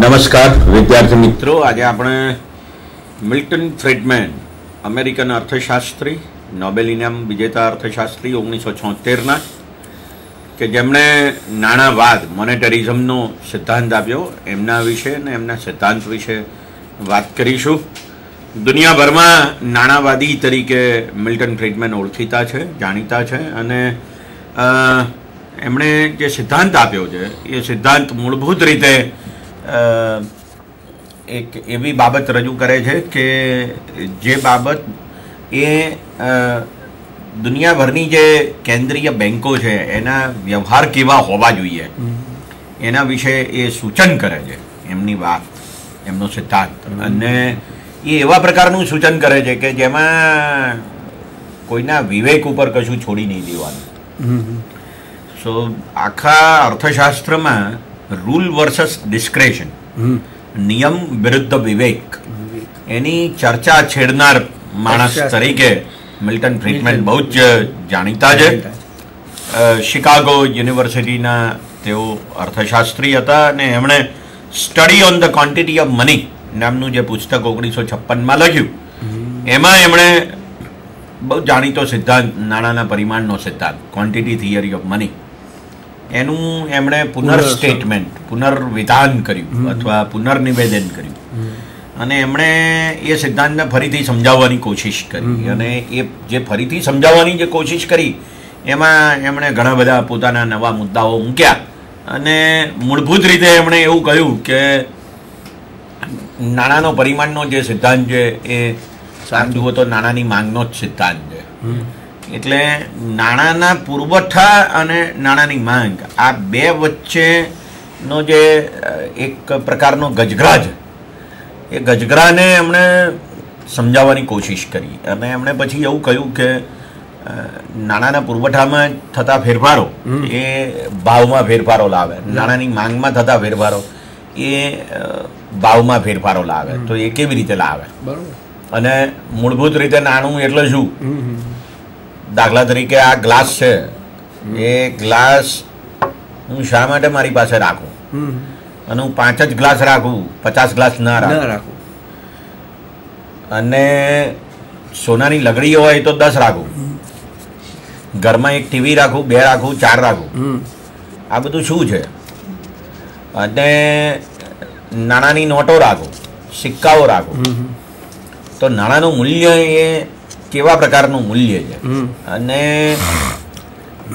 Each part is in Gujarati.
નમસ્કાર વિદ્યાર્થી મિત્રો, આજે આપણે મિલ્ટન ફ્રીડમેન, અમેરિકન અર્થશાસ્ત્રી, નોબેલ ઇનામ વિજેતા અર્થશાસ્ત્રી 1976ના, કે જેમણે નાણાવાદ મોનેટરિઝમનો સિદ્ધાંત આપ્યો, એમના વિશે અને એમના સિદ્ધાંત વિશે વાત કરીશું. દુનિયાભરમાં નાણાવાદી તરીકે મિલ્ટન ફ્રીડમેન ઓળખીતા છે, જાણીતા છે, અને એમણે જે સિદ્ધાંત આપ્યો છે એ સિદ્ધાંત મૂળભૂત રીતે એક એવી બાબત રજૂ કરે છે કે જે બાબત એ દુનિયાભરની જે કેન્દ્રીય બેન્કો છે એના વ્યવહાર કેવા હોવા જોઈએ એના વિશે એ સૂચન કરે છે. એમની વાત, એમનો સિદ્ધાંત, અને એ એવા પ્રકારનું સૂચન કરે છે કે જેમાં કોઈના વિવેક ઉપર કશું છોડી નહીં દેવાનું. સો આખા અર્થશાસ્ત્રમાં રૂલ વર્સસ ડિસ્ક્રેશન, નિયમ વિરુદ્ધ વિવેક, એની ચર્ચા છેડનાર માણસ તરીકે મિલ્ટન ફ્રીડમેન બહુ જ જાણીતા છે. શિકાગો યુનિવર્સિટીના તેઓ અર્થશાસ્ત્રી હતા અને એમણે study on the quantity of money નામનું જે પુસ્તક 1956માં લખ્યું, એમાં એમણે બહુ જાણીતો સિદ્ધાંત, નાણાંના પરિમાણનો સિદ્ધાંત, ક્વોન્ટિટી થિયરી ઓફ મની, એનું એમણે પુનર્સ્ટેટમેન્ટ, પુનર્વિધાન કર્યું અથવા પુનર્નિવેદન કર્યું. અને એમણે એ સિદ્ધાંતને ફરીથી સમજાવવાની કોશિશ કરી, અને એ જે ફરીથી સમજાવવાની જે કોશિશ કરી એમાં એમણે ઘણા બધા પોતાના નવા મુદ્દાઓ મૂક્યા. અને મૂળભૂત રીતે એમણે એવું કહ્યું કે નાણાંનો પરિમાણનો જે સિદ્ધાંત છે એ જુઓ તો નાણાંની માંગનો જ સિદ્ધાંત છે. એટલે નાણાંના પુરવઠા અને નાણાંની માંગ, આ બે વચ્ચેનો જે એક પ્રકારનો ગજગરા છે, એ ગજગરાને એમણે સમજાવવાની કોશિશ કરી. અને એમણે પછી એવું કહ્યું કે નાણાંના પુરવઠામાં થતા ફેરફારો એ ભાવમાં ફેરફારો લાવે, નાણાંની માંગમાં થતા ફેરફારો એ ભાવમાં ફેરફારો લાવે. તો એ કેવી રીતે લાવે? અને મૂળભૂત રીતે નાણું એટલે શું? દાખલા તરીકે આ ગ્લાસ છે, એ ગ્લાસ હું શા માટે મારી પાસે રાખું? અને હું 5 જ ગ્લાસ રાખું, 50 ગ્લાસ ના રાખું. અને સોનાની લગડી હોય તો 10 રાખું, ઘરમાં એક ટીવી રાખું, 2 રાખું, 4 રાખું. આ બધું શું છે? અને નાણાંની નોટો રાખું, સિક્કાઓ રાખું. તો નાણાંનું મૂલ્ય એ કેવા પ્રકારનું મૂલ્ય છે? અને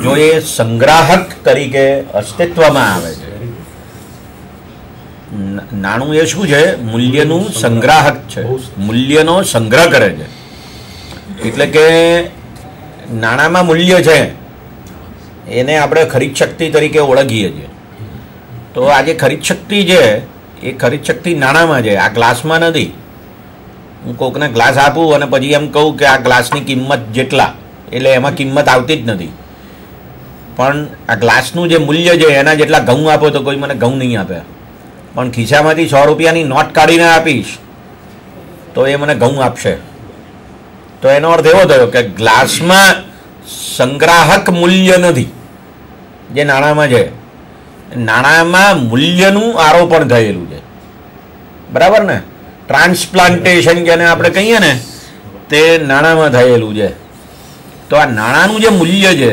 જો એ સંગ્રાહક તરીકે અસ્તિત્વમાં આવે છે, નાણું એ શું છે? મૂલ્યનું સંગ્રાહક છે, મૂલ્યનો સંગ્રહ કરે છે. એટલે કે નાણાંમાં મૂલ્ય છે, એને આપણે ખરીદ શક્તિ તરીકે ઓળખીએ છીએ. તો આ જે ખરીદ શક્તિ છે એ ખરીદ શક્તિ નાણાંમાં છે, આ ગ્લાસમાં નથી. હું કોકને ગ્લાસ આપું અને પછી એમ કહું કે આ ગ્લાસની કિંમત જેટલા, એટલે એમાં કિંમત આવતી જ નથી. પણ આ ગ્લાસનું જે મૂલ્ય છે એના જેટલા ઘઉં આપો તો કોઈ મને ઘઉં નહીં આપે. પણ ખિસ્સામાંથી 100 રૂપિયાની નોટ કાઢીને આપીશ તો એ મને ઘઉં આપશે. તો એનો અર્થ એવો થયો કે ગ્લાસમાં સંગ્રાહક મૂલ્ય નથી જે નાણાંમાં છે. નાણાંમાં મૂલ્યનું આરોપણ થયેલું છે, બરાબર ને? ટ્રાન્સપ્લાન્ટેશન જેને આપણે કહીએ ને, તે નાણાંમાં થયેલું છે. તો આ નાણાંનું જે મૂલ્ય છે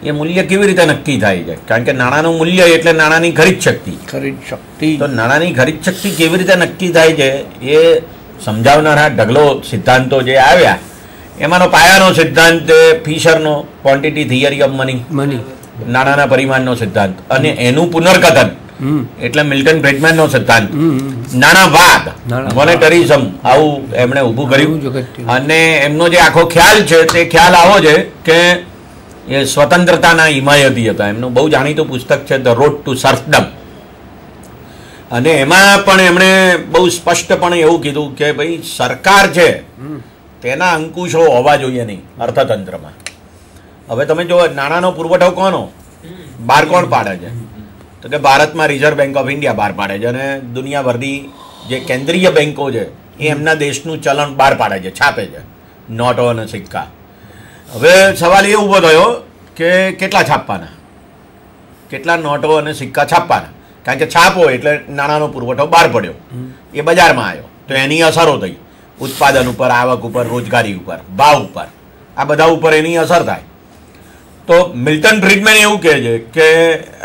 એ મૂલ્ય કેવી રીતે નક્કી થાય છે? કારણ કે નાણાંનું મૂલ્ય એટલે નાણાંની ખરીદ શક્તિ. તો નાણાંની ખરીદ શક્તિ કેવી રીતે નક્કી થાય છે એ સમજાવનારા ઢગલો સિદ્ધાંતો જે આવ્યા, એમાંનો પાયાનો સિદ્ધાંત ફિશરનો ક્વોન્ટિટી થિયરી ઓફ મની, નાણાંના પરિમાણનો સિદ્ધાંત, અને એનું પુનર્કથન એટલે મિલ્ટન ફ્રીડમેનનો સિદ્ધાંત, નાણાવાદ, મોનેટરિઝમ, આવું એમણે ઊભું કર્યું. અને એમનો જે આખો ખ્યાલ છે તે ખ્યાલ આવો છે કે એ સ્વતંત્રતાના હિમાયતી હતા. એમનું બહુ જાણીતું પુસ્તક છે ધ રોડ ટુ સર્ફડમ. અને એમાં પણ એમણે બહુ સ્પષ્ટપણે એવું કીધું કે ભાઈ સરકાર છે તેના અંકુશો હોવા જોઈએ નહીં અર્થતંત્રમાં. હવે તમે જો નાણાંનો પુરવઠો કોનો બહાર કોણ પાડે છે? તો કે ભારતમાં રિઝર્વ બેંક ઓફ ઇન્ડિયા બહાર પાડે છે, અને દુનિયાભરની જે કેન્દ્રીય બેન્કો છે એ એમના દેશનું ચલણ બહાર પાડે છે, છાપે છે, નોટો અને સિક્કા. હવે સવાલ એ ઊભો થયો કે કેટલા છાપવાના, કેટલા નોટો અને સિક્કા છાપવાના? કારણ કે છાપ હોય એટલે નાણાંનો પુરવઠો બહાર પડ્યો, એ બજારમાં આવ્યો, તો એની અસરો થઈ ઉત્પાદન ઉપર, આવક ઉપર, રોજગારી ઉપર, ભાવ ઉપર, આ બધા ઉપર એની અસર થાય. તો મિલ્ટન ફ્રીડમેન એવું કહે છે કે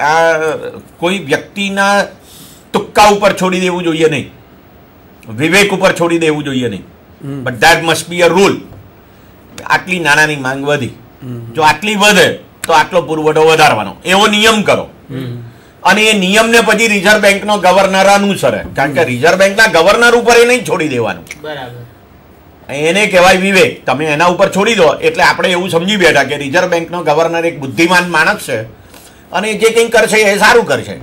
આ કોઈ વ્યક્તિના તુક્કા ઉપર છોડી દેવું જોઈએ નહીં, વિવેક ઉપર છોડી દેવું જોઈએ નહીં, but that must be a rule. આટલી નાણાંની માંગ વધી, જો આટલી વધે તો આટલો પુરવઠો વધારવાનો, એવો નિયમ કરો. અને એ નિયમને પછી રિઝર્વ બેંકનો ગવર્નર અનુસરે, કારણ કે રિઝર્વ બેંકના ગવર્નર ઉપર એ નહીં છોડી દેવાનું. એને કહેવાય વિવેક. તમે એના ઉપર છોડી દો એટલે આપણે એવું સમજી બેઠા કે રિઝર્વ બેંકનો ગવર્નર એક બુદ્ધિમાન માણસ છે અને જે કંઈ કરશે એ સારું કરશે.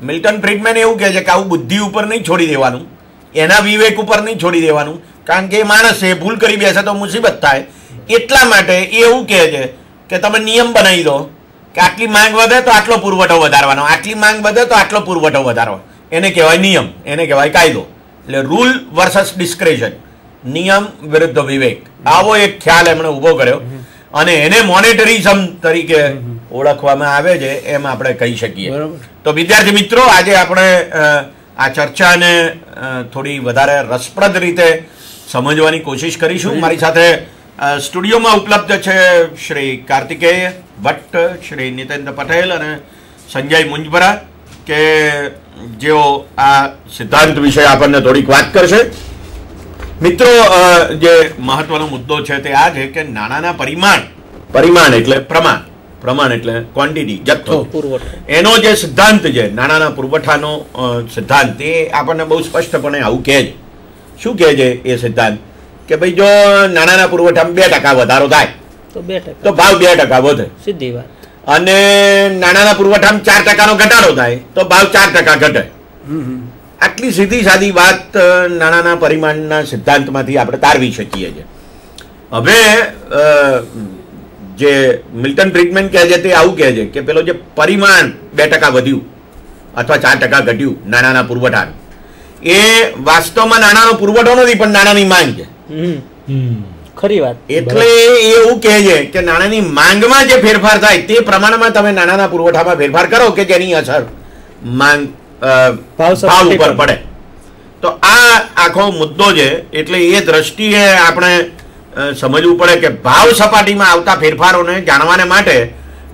મિલ્ટન ફ્રીડમેન એવું કહે છે કે આવું બુદ્ધિ ઉપર નહીં છોડી દેવાનું, એના વિવેક ઉપર નહીં છોડી દેવાનું, કારણ કે એ માણસ છે, ભૂલ કરી બેસે તો મુસીબત થાય. એટલા માટે એ એવું કહે છે કે તમે નિયમ બનાવી દો કે આટલી માંગ વધે તો આટલો પુરવઠો વધારવાનો, આટલી માંગ વધે તો આટલો પુરવઠો વધારવાનો. એને કહેવાય નિયમ, એને કહેવાય કાયદો. એટલે રૂલ વર્સસ ડિસ્ક્રેશન, નિયમ વિરુદ્ધ વિવેક, આવો એક ખ્યાલ એમણે ઊભો કર્યો અને એને મોનેટરિઝમ તરીકે ઓળખવામાં આવે છે, એમ આપણે કહી શકીએ. તો વિદ્યાર્થી મિત્રો, આજે આપણે આ ચર્ચાને થોડી વધારે રસપ્રદ રીતે સમજવાની કોશિશ કરીશું. મારી સાથે સ્ટુડિયોમાં ઉપલબ્ધ છે શ્રી કાર્તિકેય ભટ્ટ, શ્રી નીતેન્દ્ર પટેલ અને સંજય મુંજપરા, કે જેઓ આ સિદ્ધાંત વિશે આપણને થોડીક વાત કરશે. મિત્રો, જે મહત્વનો મુદ્દો છે તે આ છે કે નાણાંના પરિમાણ એટલે પ્રમાણ એટલે ક્વોન્ટિટી, જથ્થો, એનો જે સિદ્ધાંત છે, નાણાંના પુરવઠાનો સિદ્ધાંત, એ આપણને બહુ સ્પષ્ટપણે આવું કહે છે. શું કહે છે એ સિદ્ધાંત? કે ભાઈ જો નાણાંના પુરવઠામાં 2% વધારો થાય તો ભાવ 2% વધે, સીધી વાત. અને નાણાંના પુરવઠામાં 4%નો ઘટાડો થાય તો ભાવ 4% ઘટે. આટલી સીધી સાદી વાત નાણાંના પરિમાણના સિદ્ધાંતમાંથી આપણે તારવી શકીએ છીએ. હવે જે મિલ્ટન ફ્રીડમેન કહે છે તે આવું કહે છે કે પેલો જે પરિમાણ 2% વધ્યું અથવા 4% ઘટ્યું નાણાંના પુરવઠાનું, એ વાસ્તવમાં નાણાંનો પુરવઠો નથી પણ નાણાંની માંગ છે. ખરી વાત. એટલે એ એવું કહે છે કે નાણાંની માંગમાં જે ફેરફાર થાય તે પ્રમાણમાં તમે નાણાંના પુરવઠામાં ફેરફાર કરો કે જેની અસર માંગ ભાવ ઉપર પડે. તો આ આખો મુદ્દો છે. એટલે એ દ્રષ્ટિએ આપણે સમજવું પડે કે ભાવ સપાટીમાં આવતા ફેરફારોને જાણવાને માટે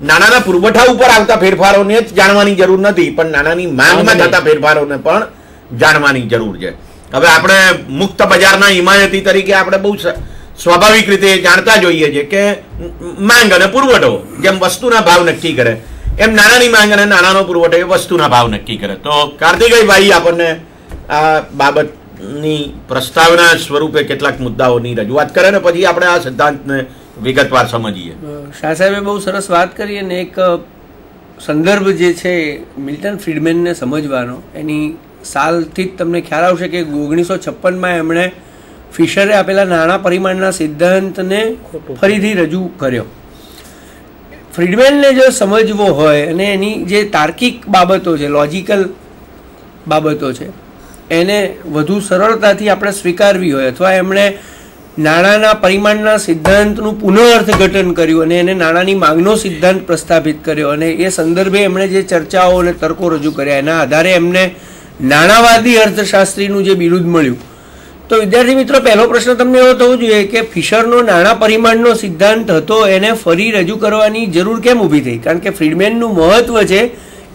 નાણાંના પુરવઠા ઉપર આવતા ફેરફારોને જ જાણવાની જરૂર નથી, પણ નાણાંની માંગમાં થતા ફેરફારોને પણ જાણવાની જરૂર છે. હવે આપણે મુક્ત બજારના હિમાયતી તરીકે આપણે બહુ સ્વાભાવિક રીતે જાણતા જોઈએ છે કે માંગ અને પુરવઠો જેમ વસ્તુના ભાવ નક્કી કરે એમ નાણાંની માંગ અને નાણાંનો પુરવઠો એ વસ્તુના ભાવ નક્કી કરે. તો કાર્તિકેયભાઈ આપણને આ બાબતની પ્રસ્તાવના સ્વરૂપે કેટલાક મુદ્દાઓની રજૂઆત કરે ને પછી આપણે આ સિદ્ધાંતને વિગતવાર સમજીએ. શાહ સાહેબે બહુ સરસ વાત કરી અને એક સંદર્ભ જે છે મિલ્ટન ફ્રીડમેનને સમજવાનો, એની સાલથી જ તમને ખ્યાલ આવશે કે 1956માં એમણે ફિશરે આપેલા નાણાં પરિમાણના સિદ્ધાંતને ફરીથી રજૂ કર્યો. ફ્રીડમેનને જો સમજવો હોય અને એની જે તાર્કિક બાબતો છે, લોજિકલ બાબતો છે, એને વધુ સરળતાથી આપણે સ્વીકારવી હોય અથવા એમણે નાણાંના પરિમાણના સિદ્ધાંતનું પુનઃઅર્થઘટન કર્યું અને એને નાણાંની માંગનો સિદ્ધાંત પ્રસ્થાપિત કર્યો અને એ સંદર્ભે એમણે જે ચર્ચાઓ અને તર્કો રજૂ કર્યા એના આધારે એમને નાણાવાદી અર્થશાસ્ત્રીનું જે બિરુદ મળ્યું. તો વિદ્યાર્થી મિત્રો, પહેલો પ્રશ્ન તમને એવો થવો જોઈએ કે ફિશરનો નાણાં પરિમાણનો સિદ્ધાંત હતો એને ફરી રજૂ કરવાની જરૂર કેમ ઊભી થઈ? કારણ કે ફ્રીડમેનનું મહત્વ છે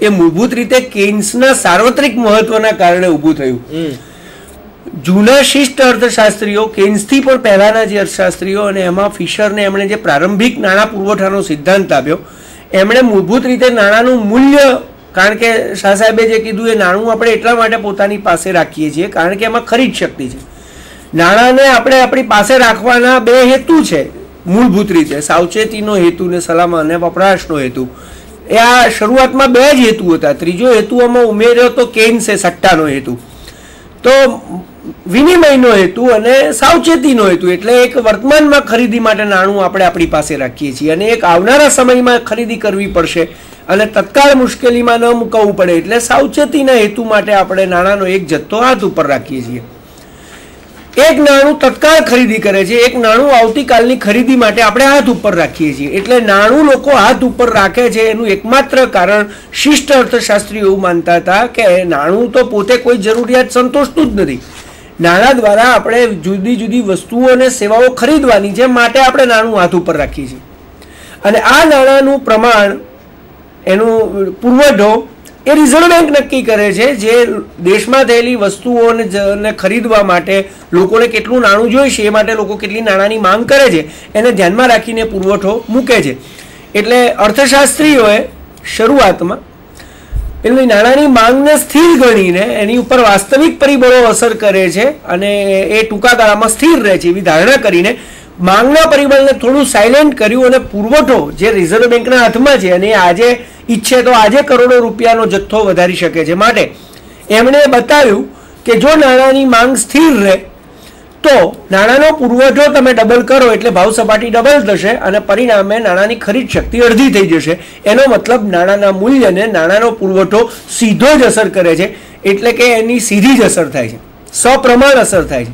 એ મૂળભૂત રીતે કેન્સના સાર્વત્રિક મહત્વના કારણે ઊભું થયું. જૂના શિષ્ટ અર્થશાસ્ત્રીઓ, કેન્સથી પણ પહેલાના જે અર્થશાસ્ત્રીઓ, અને એમાં ફિશરને એમણે જે પ્રારંભિક નાણાં પુરવઠાનો સિદ્ધાંત આપ્યો, એમણે મૂળભૂત રીતે નાણાંનું મૂલ્ય, કારણ કે શાહ સાહેબે જે કીધું એ નાણું આપણે એટલા માટે પોતાની પાસે રાખીએ છીએ કારણ કે એમાં ખરીદ શક્તિ છે. નાણાંને આપણે આપણી પાસે રાખવાના બે હેતુ છે મૂળભૂત રીતે, સાવચેતીનો હેતુ ને સલામત અને વપરાશનો હેતુ. એ આ શરૂઆતમાં બે જ હેતુ હતા. ત્રીજો હેતુ આમાં ઉમેર્યો તો કેન્સ એ સટ્ટાનો હેતુ. તો વિનિમયનો હેતુ અને સાવચેતીનો હેતુ, એટલે એક વર્તમાનમાં ખરીદી માટે નાણું આપણે આપણી પાસે રાખીએ છીએ અને એક આવનારા સમયમાં ખરીદી કરવી પડશે અને તત્કાળ મુશ્કેલીમાં ન મૂકવું પડે એટલે સાવચેતીના હેતુ માટે આપણે નાણાંનો એક જથ્થો હાથ ઉપર રાખીએ છીએ. એક નાણું તત્કાળ ખરીદી કરે છે, એક નાણું આવતીકાલની ખરીદી માટે આપણે હાથ ઉપર રાખીએ છીએ. એટલે નાણું લોકો હાથ ઉપર રાખે છે એનું એકમાત્ર કારણ શિષ્ટ અર્થશાસ્ત્રીઓ એવું માનતા હતા કે નાણું તો પોતે કોઈ જરૂરિયાત સંતોષતું જ નથી. નાણાં દ્વારા આપણે જુદી જુદી વસ્તુઓ અને સેવાઓ ખરીદવાની છે, માટે આપણે નાણું હાથ ઉપર રાખીએ છીએ. અને આ નાણાંનું પ્રમાણ, એનું પુરવઠો એ રિઝર્વ બેંક નક્કી કરે છે, જે દેશમાં થયેલી વસ્તુઓને ખરીદવા માટે લોકોને કેટલું નાણું જોઈશે, એ માટે લોકો કેટલી નાણાંની માંગ કરે છે એને ધ્યાનમાં રાખીને પુરવઠો મૂકે છે. એટલે અર્થશાસ્ત્રીઓએ શરૂઆતમાં પેલી નાણાંની માંગને સ્થિર ગણીને એની ઉપર વાસ્તવિક પરિબળો અસર કરે છે અને એ ટૂંકા ગાળામાં સ્થિર રહે છે એવી ધારણા કરીને માંગના પરિબળને થોડું સાયલેન્ટ કર્યું અને પુરવઠો જે રિઝર્વ બેંકના હાથમાં છે અને આજે ઈચ્છે તો આજે કરોડો રૂપિયાનો જથ્થો વધારી શકે છે, માટે એમણે બતાવ્યું કે જો નાણાંની માંગ સ્થિર રહે તો નાણાંનો પુરવઠો તમે ડબલ કરો એટલે ભાવ સપાટી ડબલ થશે અને પરિણામે નાણાંની ખરીદ શક્તિ અડધી થઈ જશે. એનો મતલબ નાણાંના મૂલ્યને નાણાંનો પુરવઠો સીધો જ અસર કરે છે, એટલે કે એની સીધી જ અસર થાય છે, સપ્રમાણ અસર થાય છે.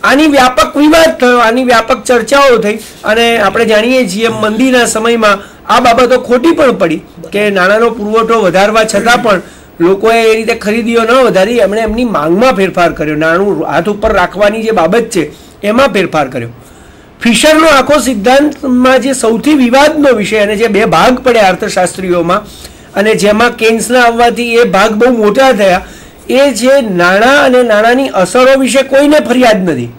આની વ્યાપક વિવાદ થયો, આની વ્યાપક ચર્ચાઓ થઈ અને આપણે જાણીએ છીએ મંદીના સમયમાં આ બાબતો ખોટી પણ પડી કે નાણાંનો પુરવઠો વધારવા છતાં પણ લોકોએ એ રીતે ખરીદીઓ ન વધારી, એમણે એમની માંગમાં ફેરફાર કર્યો, નાણું હાથ ઉપર રાખવાની જે બાબત છે એમાં ફેરફાર કર્યો. ફિશરનો આખો સિદ્ધાંતમાં જે સૌથી વિવાદનો વિષય અને જે બે ભાગ પડ્યા અર્થશાસ્ત્રીઓમાં અને જેમાં કેન્સના આવવાથી એ ભાગ બહુ મોટા થયા, એ છે નાણાં અને નાણાંની અસરો વિશે કોઈને ફરિયાદ નથી.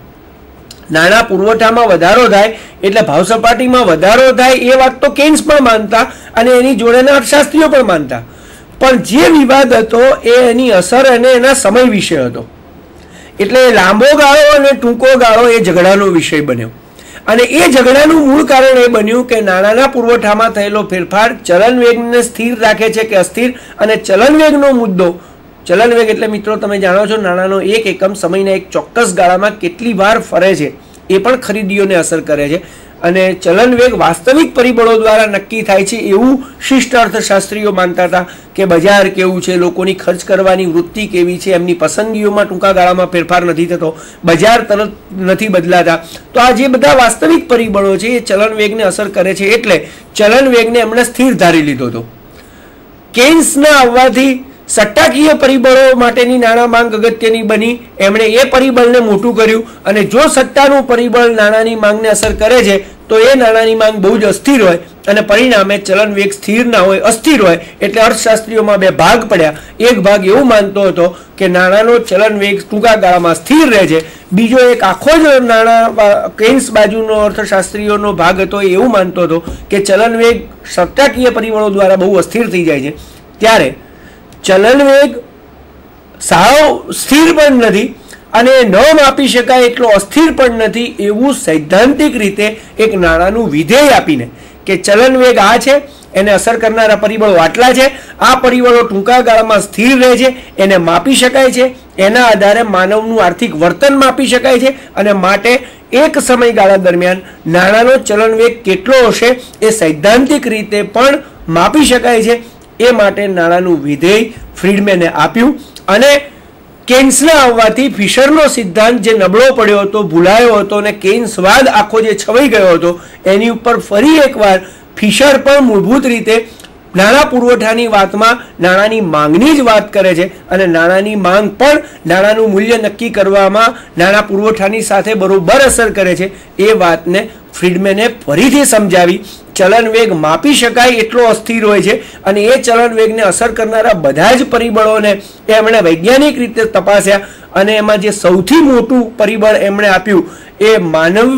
નાણાં પુરવઠામાં વધારો થાય એટલે ભાવ સપાટીમાં વધારો થાય એ વાત તો કેન્સ પણ માનતા અને એની જોડેના અર્થશાસ્ત્રીઓ પણ માનતા, પણ જે વિવાદ હતો એ એની અસર અને એના સમય વિશે હતો. એટલે લાંબો ગાળો અને ટૂંકો ગાળો એ ઝઘડાનો વિષય બન્યો અને એ ઝઘડાનું મૂળ કારણ એ બન્યું કે નાણાંના પુરવઠામાં થયેલો ફેરફાર ચલન વેગને સ્થિર રાખે છે કે અસ્થિર, અને ચલન વેગનો મુદ્દો, ચલન વેગ એટલે મિત્રો તમે જાણો છો નાણાંનો એક એકમ સમયના એક ચોક્કસ ગાળામાં કેટલી વાર ફરે છે એ પણ ખરીદીઓને અસર કરે છે અને ચલન વેગ વાસ્તવિક પરિબળો દ્વારા નક્કી થાય છે એવું શિષ્ટ અર્થશાસ્ત્રીઓ માનતા હતા કે બજાર કેવું છે, લોકોની ખર્ચ કરવાની વૃત્તિ કેવી છે, એમની પસંદગીઓમાં ટૂંકા ગાળામાં ફેરફાર નથી થતો, બજાર તરત નથી બદલાતા. તો આ જે બધા વાસ્તવિક પરિબળો છે એ ચલન વેગને અસર કરે છે, એટલે ચલન વેગને એમણે સ્થિર ધારી લીધો હતો. કેન્સના આવવાથી સટ્ટાકીય પરિબળો માટેની નાણાં માંગ અગત્યની બની, એમણે એ પરિબળને મોટું કર્યું અને જો સટ્ટાનું પરિબળ નાણાંની માંગને અસર કરે છે તો એ નાણાંની માંગ બહુ જ અસ્થિર હોય અને પરિણામે ચલન વેગ સ્થિર ના હોય, અસ્થિર હોય. એટલે અર્થશાસ્ત્રીઓમાં બે ભાગ પડ્યા. એક ભાગ એવું માનતો હતો કે નાણાંનો ચલન વેગ ટૂંકા ગાળામાં સ્થિર રહે છે, બીજો એક આખો જ નાણાં કેન્સ બાજુનો અર્થશાસ્ત્રીઓનો ભાગ હતો એ એવું માનતો હતો કે ચલન વેગ સટ્ટાકીય પરિબળો દ્વારા બહુ અસ્થિર થઈ જાય છે. ત્યારે ચલન વેગ સાવ સ્થિર પણ નથી અને ન માપી શકાય એટલો અસ્થિર પણ નથી એવું સૈદ્ધાંતિક રીતે એક નાણાંનું વિધેય આપીને કે ચલન વેગ આ છે, એને અસર કરનારા પરિબળો આટલા છે, આ પરિબળો ટૂંકા ગાળામાં સ્થિર રહે છે, એને માપી શકાય છે, એના આધારે માનવનું આર્થિક વર્તન માપી શકાય છે અને માટે એક સમયગાળા દરમિયાન નાણાંનો ચલન વેગ કેટલો હશે એ સૈદ્ધાંતિક રીતે પણ માપી શકાય છે. એ માટે નાણાંનું વિધેય ફ્રીડમેને આપ્યું અને કેન્સના આવવાથી ફિશરનો સિદ્ધાંત જે નબળો પડ્યો હતો, ભૂલાયો હતો અને કેન્સવાદ આખો જે છવાઈ ગયો હતો એની ઉપર ફરી એકવાર ફિશર પણ મૂળભૂત રીતે નાણાં પુરવઠાની વાતમાં નાણાંની માંગની જ વાત કરે છે અને નાણાંની માંગ પણ નાણાંનું મૂલ્ય નક્કી કરવામાં નાણાં પુરવઠાની સાથે બરોબર અસર કરે છે. એ વાતને ફ્રીડમેને ફરીથી સમજાવી. ચલન વેગ માપી શકાય એટલો અસ્થિર હોય છે અને એ ચલન વેગને અસર કરનારા બધા જ પરિબળોને એમણે વૈજ્ઞાનિક રીતે તપાસ્યા અને એમાં જે સૌથી મોટું પરિબળ એમણે આપ્યું એ માનવ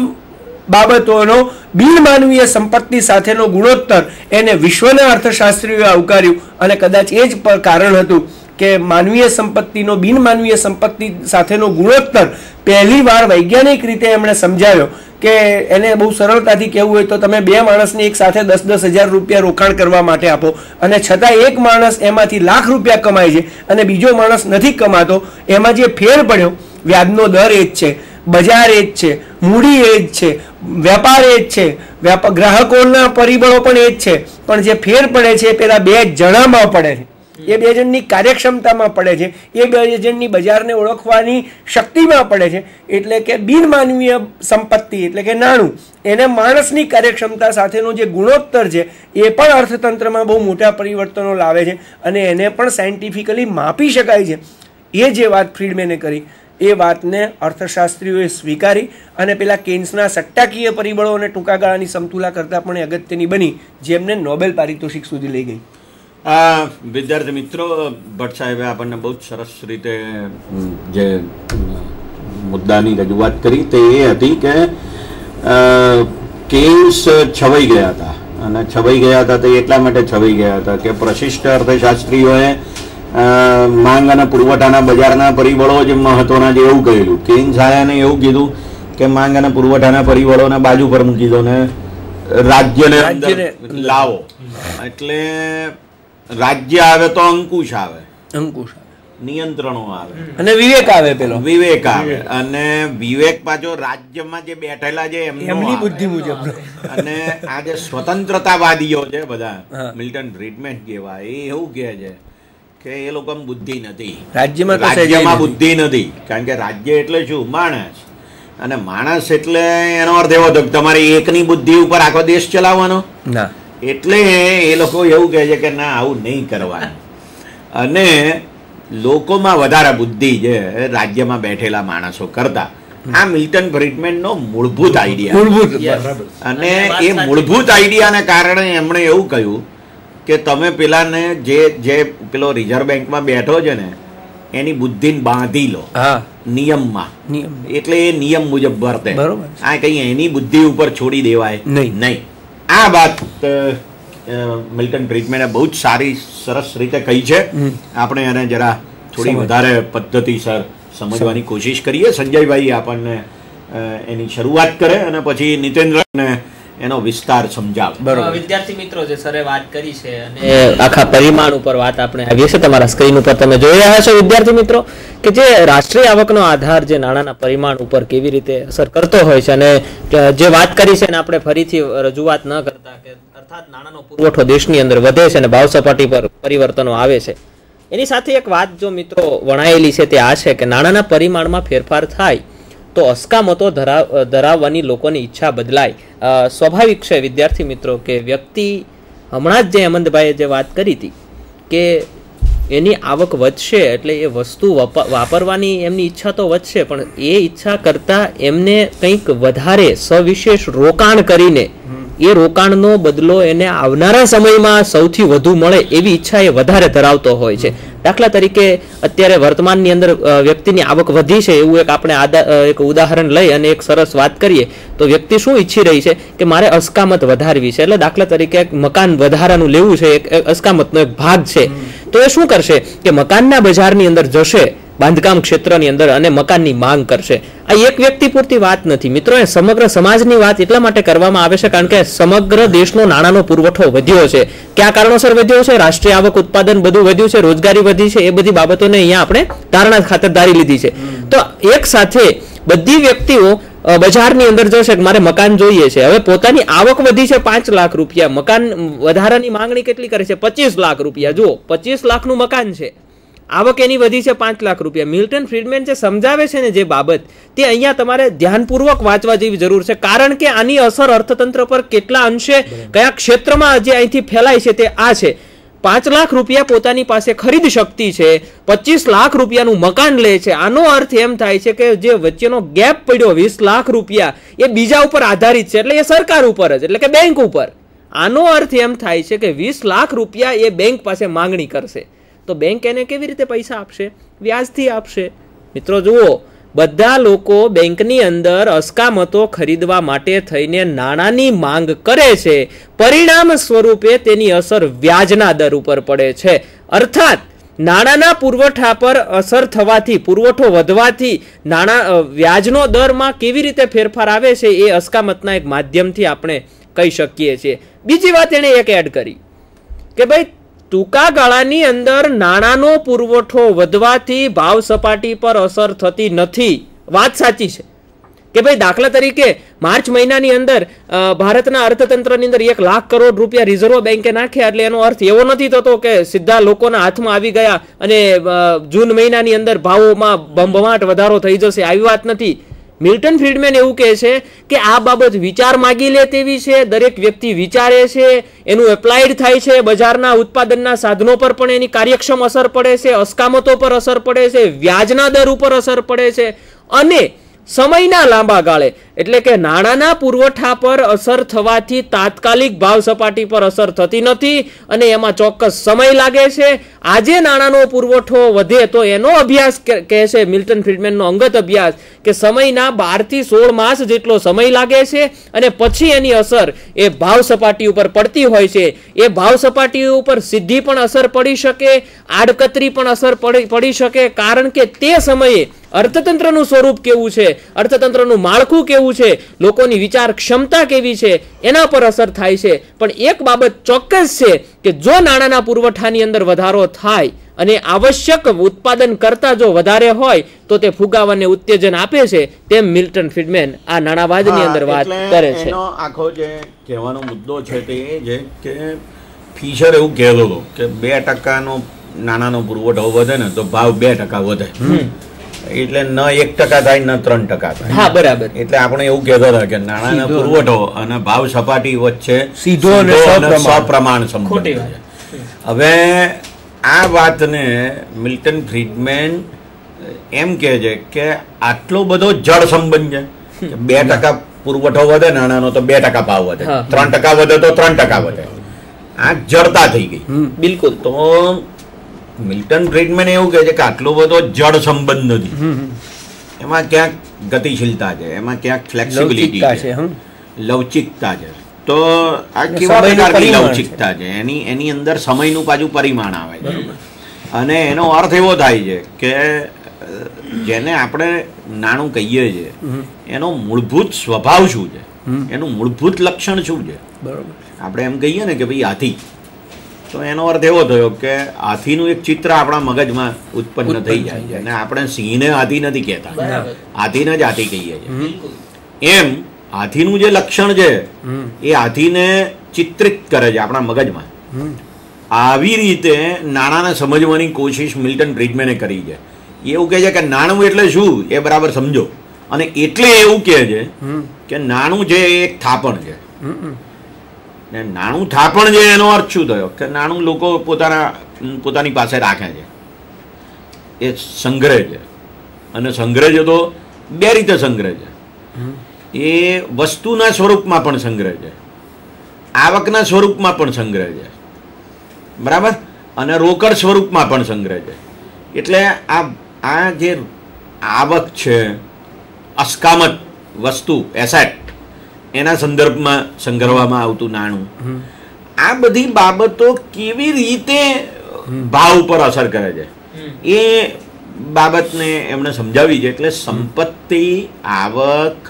બાબતોનો બિનમાનવીય સંપત્તિ સાથેનો ગુણોત્તર, એને વિશ્વના અર્થશાસ્ત્રીઓએ આવકાર્યું અને કદાચ એ જ કારણ હતું કે માનવીય સંપત્તિનો બિનમાનવીય સંપત્તિ સાથેનો ગુણોત્તર પહેલી વાર વૈજ્ઞાનિક રીતે એમણે સમજાવ્યો કે એને બહુ સરળતાથી કહેવું હોય તો તમે બે માણસને એક સાથે 10,000 રૂપિયા રોકાણ કરવા માટે આપો અને છતાં એક માણસ એમાંથી લાખ રૂપિયા કમાય છે અને બીજો માણસ નથી કમાતો, એમાં જે ફેર પડ્યો વ્યાજનો દર એ જ છે, બજાર એ જ છે, મૂડી એ જ છે, વેપાર એ જ છે, ગ્રાહકોના પરિબળો પણ એ જ છે, પણ જે ફેર પડે છે પેલા બે જણામાં પડે છે. એ બે એજન્ટની કાર્યક્ષમતામાં પડે છે, એ બે એજન્ટની બજારને ઓળખવાની શક્તિમાં પડે છે. એટલે કે બિનમાનવીય સંપત્તિ એટલે કે નાણું એને માણસની કાર્યક્ષમતા સાથેનો જે ગુણોત્તર છે એ પણ અર્થતંત્રમાં બહુ મોટા પરિવર્તનો લાવે છે અને એને પણ સાયન્ટિફિકલી માપી શકાય છે. એ જે વાત ફ્રીડમેને કરી એ વાતને અર્થશાસ્ત્રીઓએ સ્વીકારી અને પેલા કેન્સના સટ્ટાકીય પરિબળો અને ટૂંકા ગાળાની સમતુલા કરતાં પણ અગત્યની બની, જેમને નોબેલ પારિતોષિક સુધી લઈ ગઈ. વિદ્યાર્થી મિત્રો, ભટ્ટ સાહેબે આપણને બહુ જ સરસ રીતે જે મુદ્દાની રજૂઆત કરી તે એ હતી કે કેન્સ છવાઈ ગયા હતા, અને છવાઈ ગયા હતા તે એટલા માટે છવાઈ ગયા હતા કે પ્રશિષ્ટ અર્થશાસ્ત્રીઓએ માંગ અને પુરવઠાના બજારના પરિબળો જ મહત્વના છે એવું કહેલું. કેન્સ આયાને એવું કીધું કે માંગ અને પુરવઠાના પરિબળોને બાજુ પર મૂકી દો ને રાજ્યને લાવો. એટલે રાજ્ય આવે તો અંકુશ આવે, નિયંત્રણો આવે અને વિવેક આવે, પેલો વિવેક આવે, અને વિવેક પાછો રાજ્યમાં જે બેઠેલા છે એમની બુદ્ધિ મુજબ. અને આ જે સ્વતંત્રતાવાદીઓ છે બધા, મિલ્ટન ફ્રીડમેન જેવા, એ એવું કહે છે કે એ લોકો બુદ્ધિ નથી, રાજ્યમાં બુદ્ધિ નથી. કારણ કે રાજ્ય એટલે શું? માણસ. અને માણસ એટલે એનો અર્થ એવો હતો કે તમારે એકની બુદ્ધિ ઉપર આખો દેશ ચલાવવાનો ના. એટલે એ લોકો એવું કહે છે કે ના, આવું નહીં કરવાનું. અને લોકોમાં વધારે બુદ્ધિ છે રાજ્યમાં બેઠેલા માણસો કરતા. આ મિલ્ટન ફ્રીડમેનનો મૂળભૂત આઈડિયા. અને એ મૂળભૂત આઈડિયાને કારણે એમણે એવું કહ્યું કે તમે પેલાને જે પેલો રિઝર્વ બેંકમાં બેઠો છે ને એની બુદ્ધિને બાંધી લો નિયમમાં, એટલે એ નિયમ મુજબ વર્તે. આ કઈ એની બુદ્ધિ ઉપર છોડી દેવાય નહીં. આ વાત મિલ્ટન ફ્રીડમેને બહુ જ સારી સરસ રીતે કહી છે. આપણે એને જરા થોડી વધારે પદ્ધતિસર સમજવાની કોશિશ કરીએ. સંજયભાઈ આપણને એની શરૂઆત કરે અને પછી નીતેન્દ્રને એનો વિસ્તાર સમજાવે. બરોબર. વિદ્યાર્થી મિત્રો, જે સરે વાત કરી છે અને આખા પરિમાણ ઉપર વાત આપણે આવીએ છે, તમારા સ્ક્રીન ઉપર તમે જોઈ રહ્યા છો વિદ્યાર્થી મિત્રો કે જે રાષ્ટ્રીય આવકનો આધાર જે નાણાંના પરિમાણ ઉપર કેવી રીતે અસર કરતો હોય છે. અને જે વાત કરી છે એને આપણે ફરીથી રજૂઆત ન કરતા કે અર્થાત નાણાંનો પુરવઠો દેશની અંદર વધે છે અને ભાવ સપાટી પર પરિવર્તનો આવે છે. એની સાથે એક વાત જો મિત્રો વણાયેલી છે તે આ છે કે નાણાંના પરિમાણમાં ફેરફાર થાય તો અસ્કામતો ધરાવવાની લોકોની ઈચ્છા બદલાય. સ્વાભાવિક છે વિદ્યાર્થી મિત્રો કે વ્યક્તિ, હમણાં જ જે હેમંતભાઈએ જે વાત કરી હતી કે એની આવક વધશે એટલે એ વસ્તુ વાપરવાની એમની ઈચ્છા તો વધશે, પણ એ ઈચ્છા કરતાં એમને કંઈક વધારે સવિશેષ રોકાણ કરીને એ રોકાણનો બદલો એને આવનારા સમયમાં સૌથી વધુ મળે એવી ઈચ્છા એ વધારે ધરાવતો હોય છે. દાખલા તરીકે અત્યારે વર્તમાનની અંદર વ્યક્તિની આવક વધી છે એવું એક આપણે એક ઉદાહરણ લઈ અને એક સરસ વાત કરીએ તો વ્યક્તિ શું ઈચ્છી રહી છે કે મારે અસ્કામત વધારવી છે. એટલે દાખલા તરીકે એક મકાન વધારાનું લેવું છે, એક અસ્કામતનો એક ભાગ છે. તો એ શું કરશે કે મકાનના બજારની અંદર જશે, બાંધકામ ક્ષેત્રની અંદર, અને મકાનની માંગ કરશે. આ એક વ્યક્તિ પૂરતી વાત નથી મિત્રો, એ સમગ્ર સમાજની વાત એટલા માટે કરવામાં આવે છે કારણ કે સમગ્ર દેશનો નાણાંનો પુરવઠો વધ્યો છે. કયા કારણોસર વધ્યો છે? રાષ્ટ્રીય આવક, ઉત્પાદન બધું વધ્યું છે, રોજગારી વધી છે. એ બધી બાબતોને અહીંયા આપણે તારણા ખાતરદારી લીધી છે. તો એક સાથે બધી વ્યક્તિઓ બજારની અંદર જશે કે મારે મકાન જોઈએ છે. હવે પોતાની આવક વધી છે 5 લાખ રૂપિયા, મકાન વધારાની માંગણી કેટલી કરે છે? 25 લાખ રૂપિયા. જુઓ, 25 લાખનું મકાન છે, આવક એની વધી છે 5 લાખ રૂપિયા. મિલ્ટન ફ્રીડમેન જે સમજાવે છે ને જે બાબત, તે અહીંયા તમારે ધ્યાનપૂર્વક વાંચવા જેવી જરૂર છે. કારણ કે આની અસર અર્થતંત્ર પર કેટલા અંશે, કયા ક્ષેત્રમાં જે અહીંથી ફેલાય છે તે આ છે. 5 લાખ રૂપિયા પોતાની પાસે ખરીદ શક્તિ છે, 25 લાખ રૂપિયાનું મકાન લે છે. આનો અર્થ એમ થાય છે કે જે વચ્ચેનો ગેપ પડ્યો 20 લાખ રૂપિયા એ બીજા ઉપર આધારિત છે, એટલે એ સરકાર ઉપર જ, એટલે કે બેંક ઉપર. આનો અર્થ એમ થાય છે કે 20 લાખ રૂપિયા એ બેંક પાસે માંગણી કરશે તો બેંક એને કેવી રીતે પૈસા આપશે? વ્યાજથી આપશે. મિત્રો જુઓ, બધા લોકો બેંકની અંદર અસ્કામતો ખરીદવા માટે થઈને નાણાંની માંગ કરે છે, પરિણામ સ્વરૂપે તેની અસર વ્યાજના દર ઉપર પડે છે. અર્થાત નાણાંના પુરવઠા પર અસર થવાથી, પુરવઠો વધવાથી વ્યાજનો દરમાં કેવી રીતે ફેરફાર આવે છે એ અસ્કામતના એક માધ્યમથી આપણે કહી શકીએ છીએ. બીજી વાત એણે એક એડ કરી કે ભાઈ ટૂંકા ગાળાની અંદર નાણાંનો પુરવઠો વધવાથી ભાવ સપાટી પર અસર થતી નથી. વાત સાચી છે, કે ભાઈ દાખલા તરીકે માર્ચ મહિનાની અંદર ભારતના અર્થતંત્રની અંદર 1 લાખ કરોડ રૂપિયા રિઝર્વ બેન્કે નાખ્યા, એટલે એનો અર્થ એવો નથી થતો કે સીધા લોકોના હાથમાં આવી ગયા અને જૂન મહિનાની અંદર ભાવોમાં બમબમાટ વધારો થઈ જશે, આવી વાત નથી. મિલ્ટન ફ્રીડમેન એવું કહે છે કે આ બાબત વિચાર માગી લે તેવી છે, દરેક વ્યક્તિ વિચારે છે, એનું એપ્લાઇડ થાય છે, બજારના ઉત્પાદનના સાધનો પર પણ એની કાર્યક્ષમ અસર પડે છે, અસ્કામતો પર અસર પડે છે, વ્યાજના દર ઉપર અસર પડે છે, અને સમયના લાંબા ગાળે એટલે કે નાણાંના પુરવઠા પર અસર થવાથી તાત્કાલિક ભાવ સપાટી પર અસર થતી નથી અને એમાં ચોક્કસ સમય લાગે છે. આજે નાણાંનો પુરવઠો વધે તો એનો અભ્યાસ કહે છે મિલ્ટન ફ્રીડમેનનો અંગત અભ્યાસ કે સમયના 12 થી 16 માસ જેટલો સમય લાગે છે અને પછી એની અસર એ ભાવ સપાટી ઉપર પડતી હોય છે. એ ભાવ સપાટી ઉપર સીધી પણ અસર પડી શકે, આડકતરી પણ અસર પડી શકે, કારણ કે તે સમયે અર્થતંત્રનું સ્વરૂપ કેવું છે, અર્થતંત્રનું માળખું કેવું છે, લોકોની વિચાર ક્ષમતા કેવી છે, એના પર અસર થાય છે. પણ એક બાબત ચોક્કસ છે કે જો નાણાંના પુરવઠાની અંદર વધારો થાય અને આવશ્યક ઉત્પાદન કરતા જો વધારે હોય તો તે ફુગાવાને ઉત્તેજન આપે છે, તેમ મિલ્ટન ફ્રીડમેન આ નાણાવાદની અંદર વાત કરે છે. એનો આખો જે કહેવાનો મુદ્દો છે તે એ છે કે ફિશર એવું કહેતો હતો કે 2% નાણાંનો પુરવઠો વધે ને તો ભાવ 2% વધે, એટલે ન 1% થાય ન 3% થાય. હા, બરાબર. એટલે આપણે એવું કહેતા હતા કે નાણાંનો પુરવઠો અને ભાવ સપાટી વચ્ચે સીધો અને સપ્રમાણ સંબંધ છે. હવે આ વાતને મિલ્ટન ફ્રીડમેન એમ કહે છે કે આટલો બધો જળ સંબંધ છે કે 2% પુરવઠો વધે નાણાંનો તો 2% ભાવ વધે, 3% વધે તો 3% વધે. આ જડતા થઈ ગઈ. બિલકુલ. તો મિલ્ટન ફ્રીડમેન એવું કહે છે કે આટલો બધો જડ સંબંધ નથી, એમાં ક્યાંક ગતિશીલતા છે, એમાં ક્યાંક ફ્લેક્સિબિલિટી છે, લવચિકતા છે. તો આ કેવા પ્રકારની લવચિકતા છે? એની અંદર સમયનું પાછું પરિમાણ આવે છે અને એનો અર્થ એવો થાય છે કે જેને આપણે નાણું કહીએ છીએ એનો મૂળભૂત સ્વભાવ શું છે, એનું મૂળભૂત લક્ષણ શું છે. આપણે એમ કહીએ ને કે ભાઈ હાથી, તો એનો અર્થ એવો થયો કે હાથીનું એક ચિત્ર આપણા મગજમાં ઉત્પન્ન થઈ જાય છે અને આપણે સિંહને હાથી નથી કહેતા, હાથીને જ હાથી કહીએ છીએ. એમ હાથીનું જે લક્ષણ છે એ હાથીને ચિત્રિત કરે છે આપણા મગજમાં. આવી રીતે નાણાંને સમજવાની કોશિશ મિલ્ટન ફ્રીડમેને કરી છે. એવું કહે છે કે નાણું એટલે શું એ બરાબર સમજો, અને એટલે એવું કહે છે કે નાણું છે એ એક થાપણ છે. નાણું થાપણ છે એનો અર્થ શું થયો કે નાણું લોકો પોતાની પાસે રાખે છે, એ સંગ્રહ છે. અને સંગ્રહ છે તો બે રીતે સંગ્રહ છે. એ વસ્તુના સ્વરૂપમાં પણ સંગ્રહ છે, આવકના સ્વરૂપમાં પણ સંગ્રહ છે, બરાબર, અને રોકડ સ્વરૂપમાં પણ સંગ્રહ છે. એટલે આ જે આવક છે, અસ્કામત વસ્તુ, એસેટ, એના સંદર્ભમાં સંગ્રહવામાં આવતું નાણું, આ બધી બાબતો કેવી રીતે ભાવ ઉપર અસર કરે છે એ બાબતને એમણે સમજાવી છે. એટલે સંપત્તિ, આવક,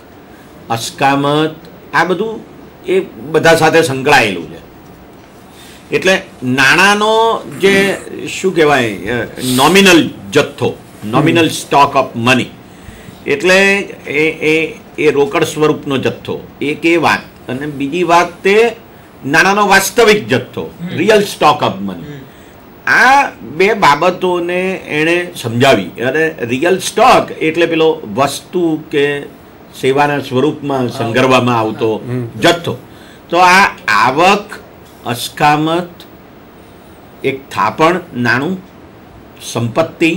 અસ્કામત, આ બધું એ બધા સાથે સંકળાયેલું છે. એટલે નાણાંનો જે શું કહેવાય નોમિનલ જથ્થો, નોમિનલ સ્ટોક ઓફ મની, એટલે એ રોકડ સ્વરૂપનો જથ્થો, એક એ વાત. અને બીજી વાત તે નાણાંનો વાસ્તવિક જથ્થો, રિયલ સ્ટોક ઓફ મની. આ બે બાબતોને એણે સમજાવી. અને રિયલ સ્ટોક એટલે પેલો વસ્તુ કે સેવાના સ્વરૂપમાં સંગ્રહવામાં આવતો જથ્થો. તો આ આવક, અસ્કામત, એક થાપણ, નાણું, સંપત્તિ,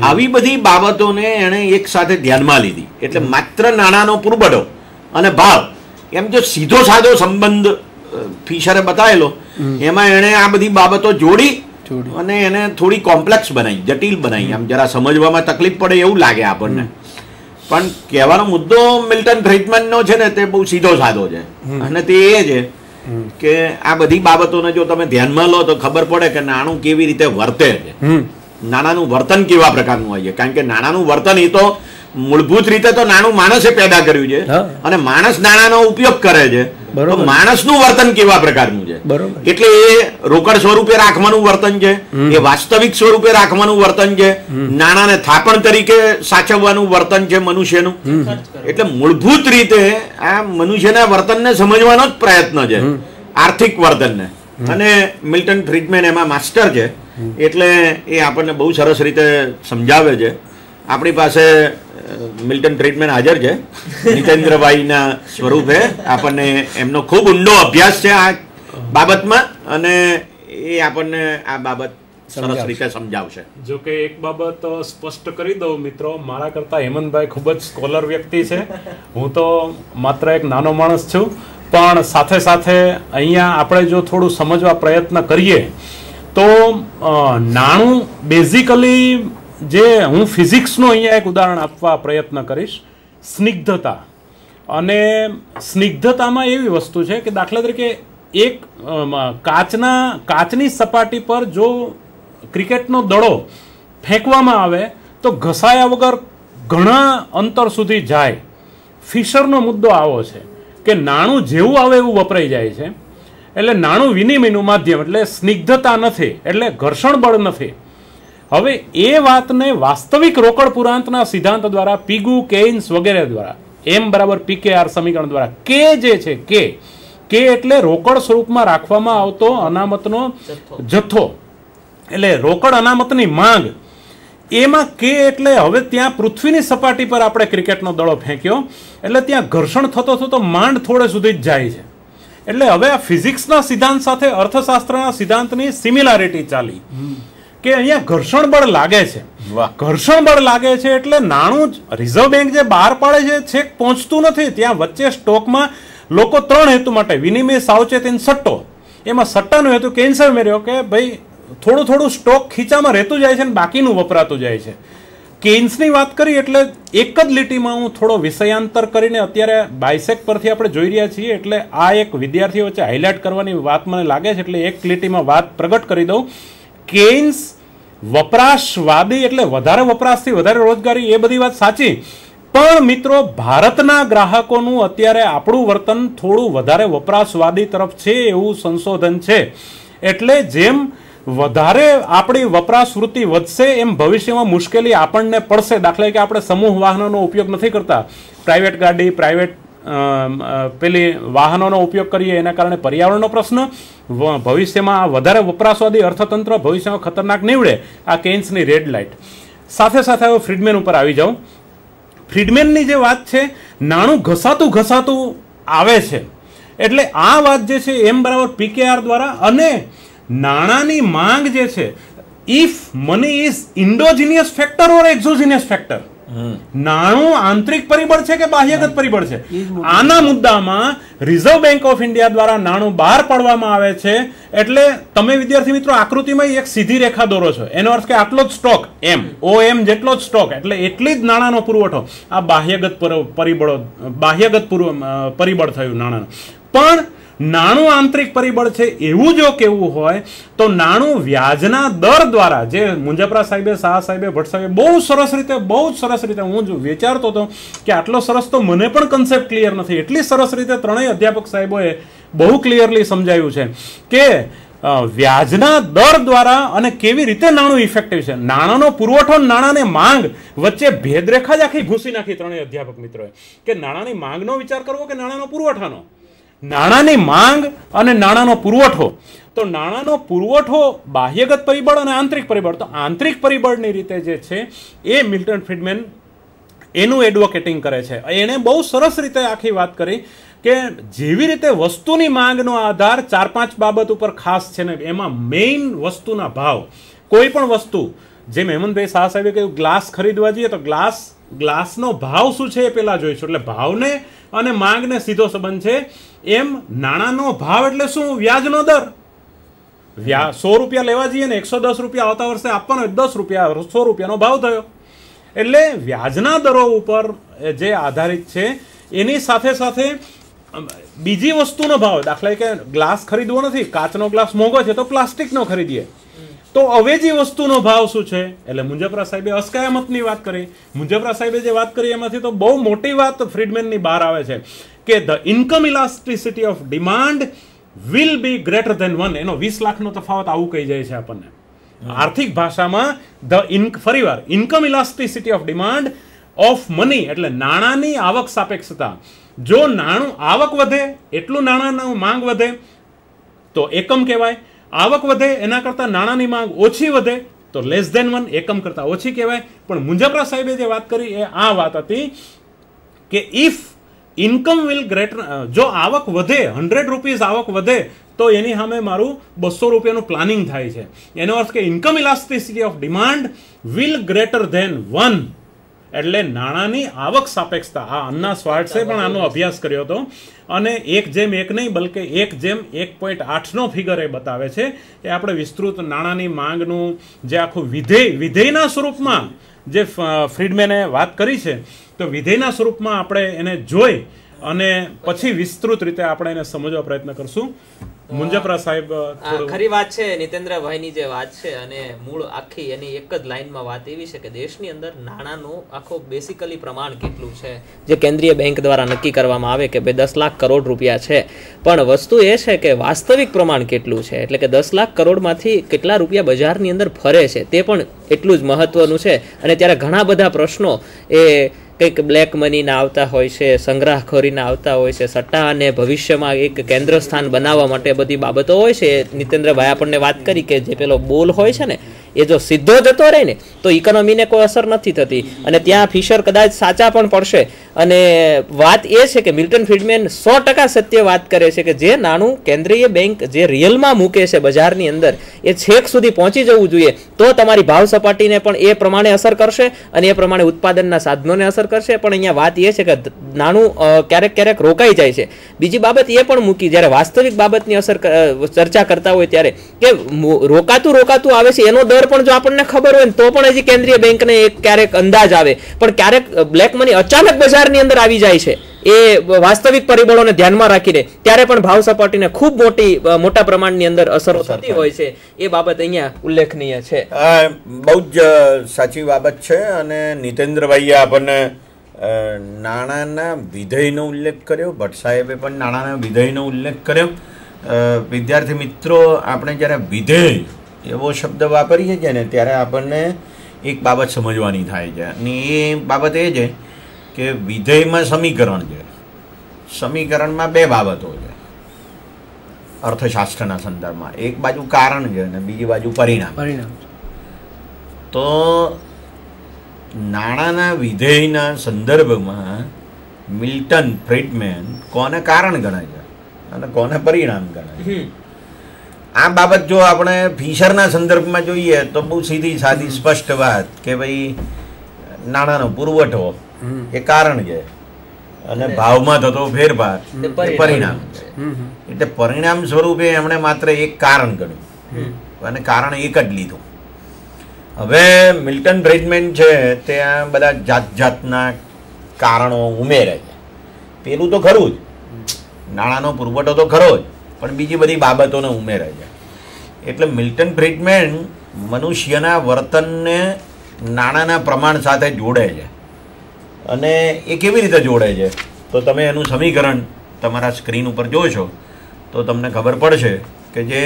આવી બધી બાબતોને એણે એક સાથે ધ્યાનમાં લીધી. એટલે માત્ર નાણાંનો પુરવઠો અને ભાવ એમ જો સીધો સાદો સંબંધ ફિશરે બતાવેલો, એમાં એણે આ બધી બાબતો જોડી અને એને થોડી કોમ્પ્લેક્સ બનાવી, જટિલ બનાવી. આમ જરા સમજવામાં તકલીફ પડે એવું લાગે આપણને, પણ કહેવાનો મુદ્દો મિલ્ટન ફ્રીડમેનનો છે ને તે બહુ સીધો સાદો છે. અને તે એ છે કે આ બધી બાબતોને જો તમે ધ્યાનમાં લો તો ખબર પડે કે નાણું કેવી રીતે વર્તે છે, નાણાંનું વર્તન કેવા પ્રકારનું હોય છે. કારણ કે નાણાંનું વર્તન એ તો મૂળભૂત રીતે તો નાણું માણસે પેદા કર્યું છે અને માણસ નાણાંનો ઉપયોગ કરે છે. તો માણસનું વર્તન કેવા પ્રકારનું છે, એટલે એ રોકડ સ્વરૂપે રાખવાનું વર્તન છે, એ વાસ્તવિક સ્વરૂપે રાખવાનું વર્તન છે, નાણાંને થાપણ તરીકે સાચવવાનું વર્તન છે મનુષ્યનું. એટલે મૂળભૂત રીતે આ મનુષ્યના વર્તનને સમજવાનો જ પ્રયત્ન છે, આર્થિક વર્તનને. અને મિલ્ટન ફ્રીડમેન એમાં માસ્ટર છે, એટલે એ આપણને બહુ સરસ રીતે સમજાવે છે. આપણી પાસે મિલ્ટન ફ્રીડમેન હાજર છે નીતેન્દ્રભાઈના સ્વરૂપે. આપણને એમનો ખૂબ ઊંડો અભ્યાસ છે આ બાબતમાં, અને એ આપણને આ બાબત સરસ રીતે સમજાવશે. જો કે એક બાબત સ્પષ્ટ કરી દઉં મિત્રો, મારા કરતા હેમંતભાઈ ખૂબ જ સ્કોલર વ્યક્તિ છે, હું તો માત્ર એક નાનો માણસ છું. પણ સાથે સાથે અહીંયા આપણે જો થોડું સમજવા પ્રયત્ન કરીએ તો નાણું બેઝિકલી, જે હું ફિઝિક્સનું અહીંયા એક ઉદાહરણ આપવા પ્રયત્ન કરીશ, સ્નિગ્ધતા. અને સ્નિગ્ધતામાં એવી વસ્તુ છે કે દાખલા તરીકે એક કાચની સપાટી પર જો ક્રિકેટનો દડો ફેંકવામાં આવે તો ઘસાયા વગર ઘણા અંતર સુધી જાય. ફિશરનો મુદ્દો આવો છે કે નાણું જેવું આવે એવું વપરાઈ જાય છે. એટલે નાણું વિનિમયનું માધ્યમ, એટલે સ્નિગ્ધતા નથી, એટલે ઘર્ષણ બળ નથી. હવે એ વાતને વાસ્તવિક રોકડ પુરાંતના સિદ્ધાંત દ્વારા, પીગુ, કેઇન્સ વગેરે દ્વારા, M = PKR સમીકરણ દ્વારા, કે જે છે કે એટલે રોકડ સ્વરૂપમાં રાખવામાં આવતો અનામતનો જથ્થો, એટલે રોકડ અનામતની માંગ. એમાં કે એટલે હવે ત્યાં પૃથ્વીની સપાટી પર આપણે ક્રિકેટનો દડો ફેંક્યો એટલે ત્યાં ઘર્ષણ થતો માંડ થોડે સુધી જ જાય છે. એટલે હવે આ ફિઝિક્સના સિદ્ધાંત સાથે અર્થશાસ્ત્રના સિદ્ધાંતની સિમિલારિટી ચાલી કે અહીંયા ઘર્ષણ બળ લાગે છે. ઘર્ષણ બળ લાગે છે એટલે નાણું રિઝર્વ બેંક જે બહાર પાડે છે છેક પહોંચતું નથી. ત્યાં વચ્ચે સ્ટોકમાં લોકો 3 હેતુ માટે, વિનિમય, સાવચેતી અને સટ્ટો, એમાં સટ્ટાનો હેતુ કેન્સર મેળ્યો કે ભાઈ થોડું સ્ટોક ખીચામાં રહેતું જાય છે અને બાકીનું વપરાતું જાય છે. કેન્સની વાત કરી એટલે એક જ લીટીમાં હું થોડો વિષયાંતર કરીને અત્યારે બાયસેક પરથી આપણે જોઈ રહ્યા છીએ, એટલે આ એક વિદ્યાર્થીઓ વચ્ચે હાઇલાઇટ કરવાની વાત મને લાગે છે, એટલે એક લીટીમાં વાત પ્રગટ કરી દઉં. કેન્સ વપરાશવાદી, એટલે વધારે વપરાશથી વધારે રોજગારી, એ બધી વાત સાચી. પણ મિત્રો, ભારતના ગ્રાહકોનું અત્યારે આપણું વર્તન થોડું વધારે વપરાશવાદી તરફ છે એવું સંશોધન છે. એટલે જેમ વધારે આપણી વપરાશ વૃત્તિ વધશે એમ ભવિષ્યમાં મુશ્કેલી આપણને પડશે. દાખલા કે આપણે સમૂહ વાહનોનો ઉપયોગ નથી કરતા, પ્રાઇવેટ ગાડી, પ્રાઇવેટ પેલી વાહનોનો ઉપયોગ કરીએ, એના કારણે પર્યાવરણનો પ્રશ્ન, ભવિષ્યમાં આ વધારે વપરાશવાદી અર્થતંત્ર ભવિષ્યમાં ખતરનાક નીવડે. આ કેન્સની રેડ લાઇટ. સાથે સાથે હવે ફ્રીડમેન ઉપર આવી જાઉં. ફ્રીડમેનની જે વાત છે, નાણું ઘસાતું આવે છે, એટલે આ વાત જે છે M = PKR દ્વારા. અને નાણાંની માંગ જે છે, if money is endogenous factor or exogenous factor, નાણું આંતરિક પરિબળ છે કે બાહ્યગત પરિબળ છે, આના મુદ્દામાં રિઝર્વ બેંક ઓફ ઇન્ડિયા દ્વારા નાણું બહાર પાડવામાં આવે છે. એટલે તમે વિદ્યાર્થી મિત્રો આકૃતિમાં એક સીધી રેખા દોરો છો, એનો અર્થ કે આટલો જ સ્ટોક, OM જેટલો જ સ્ટોક, એટલે એટલી જ નાણાંનો પુરવઠો. આ બાહ્યગત પરિબળ થયું નાણાંનું. પણ નાણું આંતરિક પરિબળ છે એવું જો કેવું હોય તો નાણું વ્યાજના દર દ્વારા, જે મુંજપરા સાહેબે, શાહ સાહેબે, ભટ્ટ સાહેબે બહુ જ સરસ રીતે હું વિચારતો હતો કે આટલો સરસ તો મને પણ કન્સેપ્ટ ક્લિયર નથી, એટલી સરસ રીતે ત્રણેય અધ્યાપક સાહેબોએ બહુ ક્લિયરલી સમજાવ્યું છે કે વ્યાજના દર દ્વારા અને કેવી રીતે નાણું ઇફેક્ટિવ છે. નાણાંનો પુરવઠો, નાણાંની માંગ વચ્ચે ભેદરેખા જ આખી ઘૂસી નાખી ત્રણેય અધ્યાપક મિત્રોએ કે નાણાંની માંગનો વિચાર કરવો કે નાણાંનો પુરવઠાનો. નાણાંની માંગ અને નાણાંનો પુરવઠો. તો નાણાંનો પુરવઠો બાહ્યગત પરિબળ અને આંતરિક પરિબળ. તો આંતરિક પરિબળની રીતે જે છે એ મિલ્ટન ફ્રીડમેન એનું એડવોકેટિંગ કરે છે. એણે બહુ સરસ રીતે આખી વાત કરી કે જેવી રીતે વસ્તુની માંગનો આધાર 4-5 બાબત ઉપર ખાસ છે ને, એમાં મેઇન વસ્તુના ભાવ. કોઈ પણ વસ્તુ, જેમ હેમંતભાઈ શાહ સાહેબે કહ્યું ગ્લાસ ખરીદવા જઈએ તો ગ્લાસનો ભાવ શું છે એ પહેલા જોઈશું. એટલે ભાવને અને માંગને સીધો સંબંધ છે. એમ નાણાંનો ભાવ એટલે શું? વ્યાજનો દર. 100 રૂપિયા લેવા જઈએ ને 110 રૂપિયા આવતા વર્ષે આપવાનો, 10 રૂપિયા 100 રૂપિયાનો ભાવ થયો. એટલે વ્યાજના દરો ઉપર જે આધારિત છે એની સાથે સાથે બીજી વસ્તુનો ભાવ. દાખલા કે ગ્લાસ ખરીદવો નથી, કાચનો ગ્લાસ મોંઘો છે તો પ્લાસ્ટિકનો ખરીદીએ. તો અવેજી વસ્તુનો ભાવ શું છે? એટલે મુંજપરા સાહેબે અસ્કયામતની વાત કરી. મુંજપરા સાહેબે જે વાત કરી એમાંથી તો બહુ મોટી વાત ફ્રીડમેનની બહાર આવે છે કે the income elasticity of demand will be greater than 1. એનો 20 લાખનો તફાવત આવું કહી જાય છે આપણને આર્થિક ભાષામાં. ફરીવાર income elasticity of demand of money એટલે નાણાંની આવક સાપેક્ષતા. જો નાણું આવક વધે એટલું નાણાંની માંગ વધે તો એકમ કહેવાય. આવક વધે એના કરતાં નાણાંની માંગ ઓછી વધે તો લેસ ધેન 1, એકમ કરતાં ઓછી કહેવાય. પણ મુંજાપરા સાહેબે જે વાત કરી એ આ વાત હતી કે ઇફ ઇન્કમ વિલ ગ્રેટર, જો આવક વધે 100 રૂપીઝ આવક વધે તો એની સામે મારું 200 રૂપિયાનું પ્લાનિંગ થાય છે. એનો અર્થ કે income elasticity of demand will greater than 1 એટલે નાણાંની આવક સાપેક્ષતા. આ અન્ના સ્વાર્ટ્સે પણ આનો અભ્યાસ કર્યો હતો અને 1:1 નહીં બલકે 1:1.8નો ફિગર એ બતાવે છે. એ આપણે વિસ્તૃત નાણાંની માંગનું જે આખું વિધેયના સ્વરૂપમાં જે ફ્રીડમેને વાત કરી છે તો વિધેયના સ્વરૂપમાં આપણે એને જોઈ અને પછી વિસ્તૃત રીતે આપણે એને સમજવા પ્રયત્ન કરશું. મુંજાપરા સાહેબ ખરી વાત છે નીતેન્દ્રભાઈની જે વાત છે અને મૂળ આખી એની એક જ લાઈનમાં વાત એવી છે કે દેશની અંદર નાણાંનું આખો બેસિકલી પ્રમાણ કેટલું છે જે કેન્દ્રીય બેંક દ્વારા નક્કી કરવામાં આવે કે ભાઈ 10 લાખ કરોડ રૂપિયા છે. પણ વસ્તુ એ છે કે વાસ્તવિક પ્રમાણ કેટલું છે એટલે કે 10 લાખ કરોડમાંથી કેટલા રૂપિયા બજારની અંદર ફરે છે તે પણ એટલું જ મહત્વનું છે. અને ત્યારે ઘણા બધા પ્રશ્નો એ કંઈક બ્લેક મનીના આવતા હોય છે, સંગ્રહખોરીના આવતા હોય છે, સટ્ટા અને ભવિષ્યમાં એક કેન્દ્ર સ્થાન બનાવવા માટે બધી બાબતો હોય છે. નીતેન્દ્રભાઈ આપણને વાત કરી કે જે પેલો બોલ હોય છે ને એ જો સીધો જતો રહે ને તો ઇકોનોમીને કોઈ અસર નથી થતી અને ત્યાં ફિશર કદાચ સાચા પણ પડશે. અને વાત એ છે કે મિલ્ટન ફ્રીડમેન 100% સત્ય વાત કરે છે કે જે નાણું કેન્દ્રીય બેંક જે રિયલમાં મૂકે છે બજારની અંદર એ છેક સુધી પહોંચી જવું જોઈએ તો તમારી ભાવ સપાટીને પણ એ પ્રમાણે અસર કરશે અને એ પ્રમાણે ઉત્પાદનના સાધનોને અસર કરશે. પણ અહીંયા વાત એ છે કે નાણું ક્યારેક રોકાઈ જાય છે. બીજી બાબત એ પણ મૂકી જ્યારે વાસ્તવિક બાબતની અસર ચર્ચા કરતા હોય ત્યારે કે રોકાતું આવે છે એનો દર પણ જો આપણને ખબર હોય ને તો પણ હજી કેન્દ્રીય બેંકને ક્યારેક અંદાજ આવે પણ ક્યારેક બ્લેક મની અચાનક બજારની અંદર આવી જાય છે એ વાસ્તવિક પરિબળોને ધ્યાનમાં રાખીને ત્યારે પણ ભાવ સપાટીને ખૂબ મોટા પ્રમાણની અંદર અસરો થતી હોય છે. એ બાબત અહીંયા ઉલ્લેખનીય છે. બહુ જ સાચી બાબત છે અને નીતેન્દ્રભાઈએ આપણને નાણાંના વિધેયનો ઉલ્લેખ કર્યો, ભટ્ટ સાહેબે પણ નાણાંના વિધેયનો ઉલ્લેખ કર્યો. વિદ્યાર્થી મિત્રો, આપણે જ્યારે વિધેય એવો શબ્દ વાપરીએ છીએ ને ત્યારે આપણને એક બાબત સમજવાની થાય છે અને એ બાબત એ છે કે વિધેયમાં સમીકરણ છે. સમીકરણમાં બે બાબતો છે અર્થશાસ્ત્રના સંદર્ભમાં. એક બાજુ કારણ છે અને બીજી બાજુ પરિણામ. તો નાણાંના વિધેયના સંદર્ભમાં મિલ્ટન ફ્રીડમેન કોને કારણ ગણાય છે અને કોને પરિણામ ગણાય છે. આ બાબત જો આપણે ફિશરના સંદર્ભમાં જોઈએ તો બહુ સીધી સાદી સ્પષ્ટ વાત કે ભાઈ નાણાંનો પુરવઠો એ કારણ છે અને ભાવમાં થતો ફેરફાર એ પરિણામ છે. એટલે પરિણામ સ્વરૂપે એમણે માત્ર એક કારણ ગણ્યું અને કારણ એક જ લીધું. હવે મિલ્ટન ફ્રીડમેન છે ત્યાં બધા જાતના કારણો ઉમેરે છે. પેલું તો ખરું જ, નાણાંનો પુરવઠો તો ખરો જ, પણ બીજી બધી બાબતોને ઉમેરે છે. એટલે મિલ્ટન ફ્રીડમેન મનુષ્યના વર્તનને નાણાંના પ્રમાણ સાથે જોડે છે. અને એ કેવી રીતે જોડે છે તો તમે એનું સમીકરણ તમારા સ્ક્રીન ઉપર જોશો તો તમને ખબર પડશે કે જે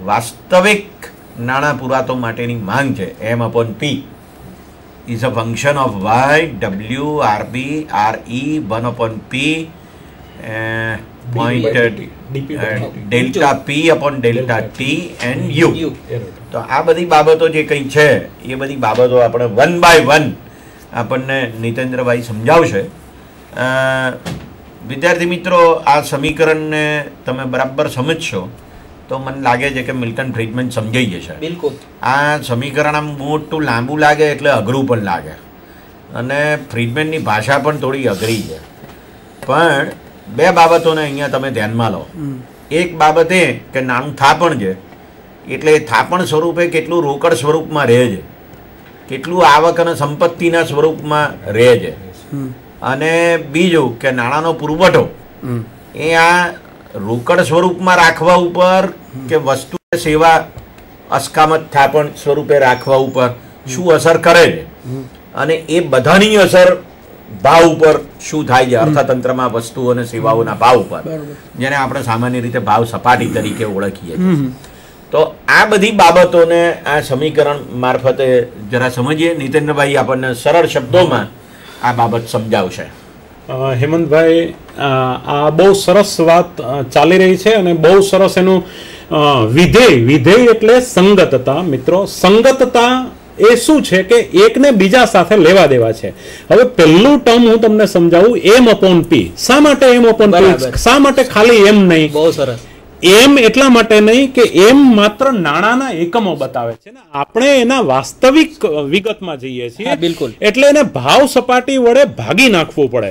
વાસ્તવિક નાણાં પુરાતો માટેની માંગ છે M/P is a function of YWRB RE 1/P delta P/ડેલ્ટા T and U. તો આ બધી બાબતો જે કંઈ છે એ બધી બાબતો આપણે 1 by 1 આપણને નીતેન્દ્રભાઈ સમજાવશે. વિદ્યાર્થી મિત્રો, આ સમીકરણને તમે બરાબર સમજશો તો મને લાગે છે કે મિલ્ટન ફ્રીડમેન સમજાઈ જશે. બિલકુલ. આ સમીકરણ આમ મોટું લાંબુ લાગે એટલે અઘરું પણ લાગે અને ફ્રીડમેનની ભાષા પણ થોડી અઘરી છે. પણ બે બાબતોને અહીંયા તમે ધ્યાનમાં લો. એક બાબત એ કે નાનું થાપણ છે એટલે થાપણ સ્વરૂપે કેટલું રોકડ સ્વરૂપમાં રહે છે, કેટલું આવક અને સંપત્તિના સ્વરૂપમાં રહે છે. અને બીજું કે નાણાંનો પુરવઠો એ આ રોકડ સ્વરૂપમાં રાખવા ઉપર કે વસ્તુ સેવા અસ્કામત થાપણ સ્વરૂપે રાખવા ઉપર શું અસર કરે છે અને એ બધાની અસર ભાવ ઉપર શું થાય છે અર્થતંત્રમાં વસ્તુઓ અને સેવાઓના ભાવ ઉપર, જેને આપણે સામાન્ય રીતે ભાવ સપાટી તરીકે ઓળખીએ છીએ. તો આ બધી બાબતોને આ સમીકરણ મારફતે જરા સમજીએ. નીતેન્દ્રભાઈ આપણને સરળ શબ્દોમાં આ બાબત સમજાવશે. હેમંતભાઈ, આ બહુ સરસ વાત ચાલી રહી છે અને બહુ સરસ એનું વિધેય એટલે સંગતતા. મિત્રો, સંગતતા એ શું છે કે એકને બીજા સાથે લેવા દેવા છે. હવે પહેલું ટર્મ હું તમને સમજાવું, M/P. શા માટે M/P? શા માટે ખાલી એમ નહીં? બહુ સરસ. એમ એટલા માટે નહીં કે એમ માત્ર નાણાંના એકમો બતાવે છે ને આપણે એના વાસ્તવિક વિગતમાં જઈએ છીએ. બિલકુલ. એટલે એને ભાવ સપાટી વડે ભાગી નાખવું પડે.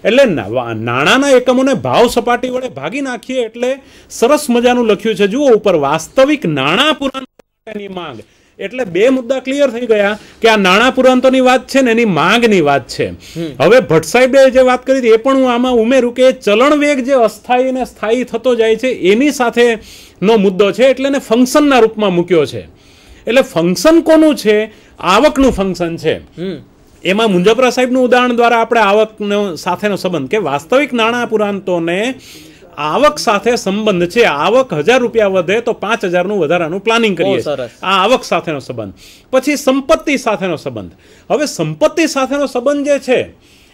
એટલે નાણાંના એકમોને ભાવ સપાટી વડે ભાગી નાખીએ એટલે સરસ મજાનું લખ્યું છે, જુઓ ઉપર, વાસ્તવિક નાણાં પુરાંતોની માંગ. એટલે બે મુદ્દા ક્લિયર થઈ ગયા કે આ નાણાં પુરાંતોની વાત છે ને એની માંગની વાત છે. હવે ભટ્ટ સાહેબે જે વાત કરી હતી એ પણ હું આમાં ઉમેરું કે ચલણ વેગ જે અસ્થાયી અને સ્થાયી થતો જાય છે એની સાથે નો મુદ્દો છે, એટલે એને ફંક્શનના રૂપમાં મૂક્યો છે. એટલે ફંક્શન કોનું છે? આવકનું ફંક્શન છે. એમાં મુંજપરા સાહેબનું ઉદાહરણ દ્વારા આપણે આવકનો સાથેનો સંબંધ કે વાસ્તવિક નાણાં પુરાંતોને આવક સાથે સંબંધ છે. આવક 1000 રૂપિયા વધે તો 5000 નું વધારાનું પ્લાનિંગ કરીએ. આ આવક સાથેનો સંબંધ. પછી સંપત્તિ સાથેનો સંબંધ. હવે સંપત્તિ સાથેનો સંબંધ જે છે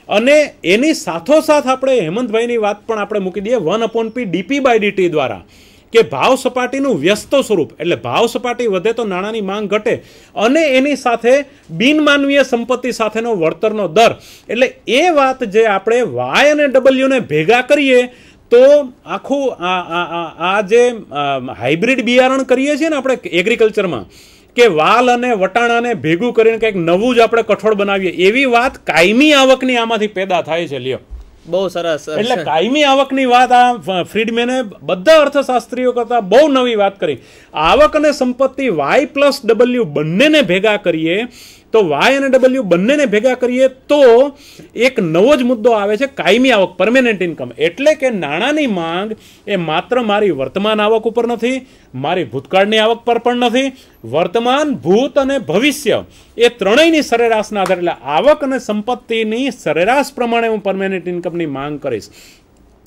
અને એની સાથોસાથ આપણે હેમંતભાઈની વાત પણ આપણે મૂકી દઈએ 1/P dP/dt દ્વારા કે ભાવ સપાટીનું વ્યસ્ત સ્વરૂપ. એટલે ભાવ સપાટી વધે તો નાણાંની માંગ ઘટે અને એની સાથે બિનમાનવીય સંપત્તિ સાથેનો વળતરનો દર. એટલે એ વાત જે આપણે Y અને W ને ભેગા કરીએ તો આખું આ જે હાઇબ્રિડ બિયારણ કરીએ છીએ ને આપણે એગ્રીકલ્ચરમાં કે વાલ અને વટાણાને ભેગું કરીને કંઈક નવું જ આપણે કઠોળ બનાવીએ, એવી વાત કાયમી આવકની આમાંથી પેદા થાય છે. લ્યો, બહુ સરસ. એટલે કાયમી આવકની વાત આ ફ્રીડમેને બધા અર્થશાસ્ત્રીઓ કરતા બહુ નવી વાત કરી. આવક અને સંપત્તિ Y+W બંનેને ભેગા કરીએ તો Y અને W બંનેને ભેગા કરીએ તો એક નવો જ મુદ્દો આવે છે, કાયમી આવક, પરમેનન્ટ ઇન્કમ. એટલે કે નાણાંની માંગ એ માત્ર મારી વર્તમાન આવક ઉપર નથી, મારી ભૂતકાળની આવક પર પણ નથી, વર્તમાન, ભૂત અને ભવિષ્ય એ ત્રણેયની સરેરાશના આધારે, એટલે આવક અને સંપત્તિની સરેરાશ પ્રમાણે હું પરમેનન્ટ ઇન્કમની માંગ કરીશ.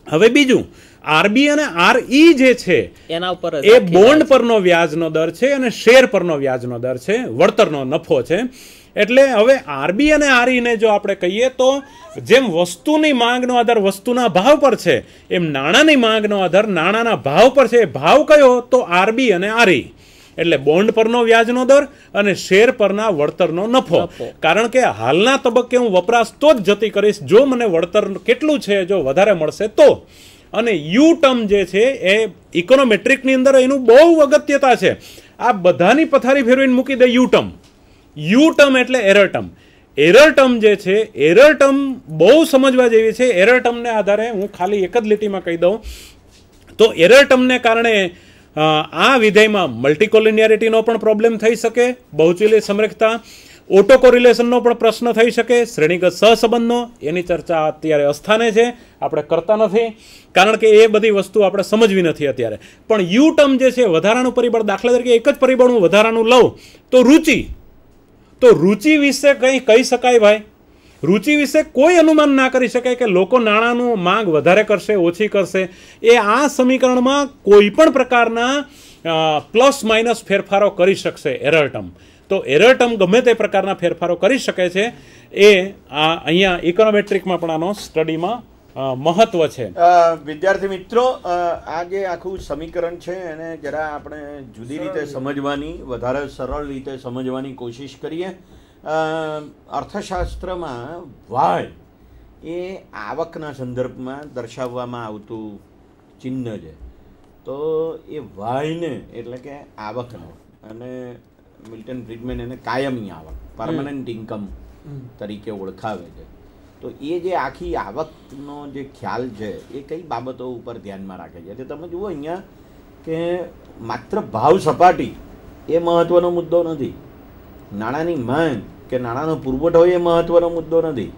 હવે બીજું, RB અને RE જે છે એના ઉપર એ બોન્ડ પરનો વ્યાજનો દર છે અને શેર પરનો વ્યાજનો દર છે, વળતરનો નફો છે. એટલે હવે RB અને RE ને જો આપણે કહીએ તો જેમ વસ્તુની માંગનો આધાર વસ્તુના ભાવ પર છે એમ નાણાંની માંગનો આધાર નાણાંના ભાવ પર છે. ભાવ કયો? તો RB અને RE. એટલે બોન્ડ પરનો વ્યાજનો દર અને શેર પરના વળતરનો નફો. કારણ કે હાલના તબક્કે હું વપરાશ તો જ જતી કરીશ જો મને વળતર કેટલું છે જો વધારે મળશે તો. અને યુ ટર્મ જે છે એ ઇકોનોમેટ્રિકની અંદર એનું બહુ અગત્યતા છે. આ બધાની પથારી ફેરવીને મૂકી દે યુ ટર્મ. યુ ટર્મ એટલે એરર ટર્મ. એરર ટર્મ જે છે, એરર ટર્મ બહુ સમજવા જેવી છે. એરર ટર્મને આધારે હું ખાલી એક જ લીટીમાં કહી દઉં તો એરર ટર્મને કારણે આ વિધેયમાં મલ્ટીકોલિનિયરિટીનો પણ પ્રોબ્લેમ થઈ શકે, બહુચિલી સમરેખતા, ઓટો કોરિલેશનનો પણ પ્રશ્ન થઈ શકે, શ્રેણીગત સહસંબંધનો, એની ચર્ચા અત્યારે અસ્થાને છે, આપણે કરતા નથી કારણ કે એ બધી વસ્તુ આપણે સમજવી નથી અત્યારે. પણ યુ ટર્મ જે છે વધારાનું પરિબળ, દાખલા તરીકે એક જ પરિબળ હું વધારાનું લઉં તો રુચિ. તો રુચિ વિશે કંઈ કહી શકાય ભાઈ? રુચિ વિશે કોઈ અનુમાન ના કરી શકાય કે લોકો નાણાંનું માંગ વધારે કરશે, ઓછી કરશે. એ આ સમીકરણમાં કોઈ પણ પ્રકારના પ્લસ માઇનસ ફેરફારો કરી શકશે એરર ટર્મ. તો એરર ટર્મ ગમે તે પ્રકારના ફેરફારો કરી શકે છે. એ અહીંયા ઇકોનોમેટ્રિકમાં પણ આનો સ્ટડીમાં મહત્વ છે. વિદ્યાર્થી મિત્રો, આ જે આખું સમીકરણ છે એને જરા આપણે જુદી રીતે સમજવાની, વધારે સરળ રીતે સમજવાની કોશિશ કરીએ. અર્થશાસ્ત્રમાં વાય એ આવકના સંદર્ભમાં દર્શાવવામાં આવતું ચિહ્ન છે. તો એ વાયને એટલે કે આવકનો, અને મિલ્ટન ફ્રીડમેન એને કાયમી આવક, પરમનન્ટ ઇન્કમ તરીકે ઓળખાવે છે. તો એ જે આખી આવકનો જે ખ્યાલ છે એ કઈ બાબતો ઉપર ધ્યાનમાં રાખે છે? તમે જુઓ અહીંયા કે માત્ર ભાવ સપાટી એ મહત્વનો મુદ્દો નથી, નાણાંની માંગ કે નાણાંનો પુરવઠો એ મહત્વનો મુદ્દો નથી,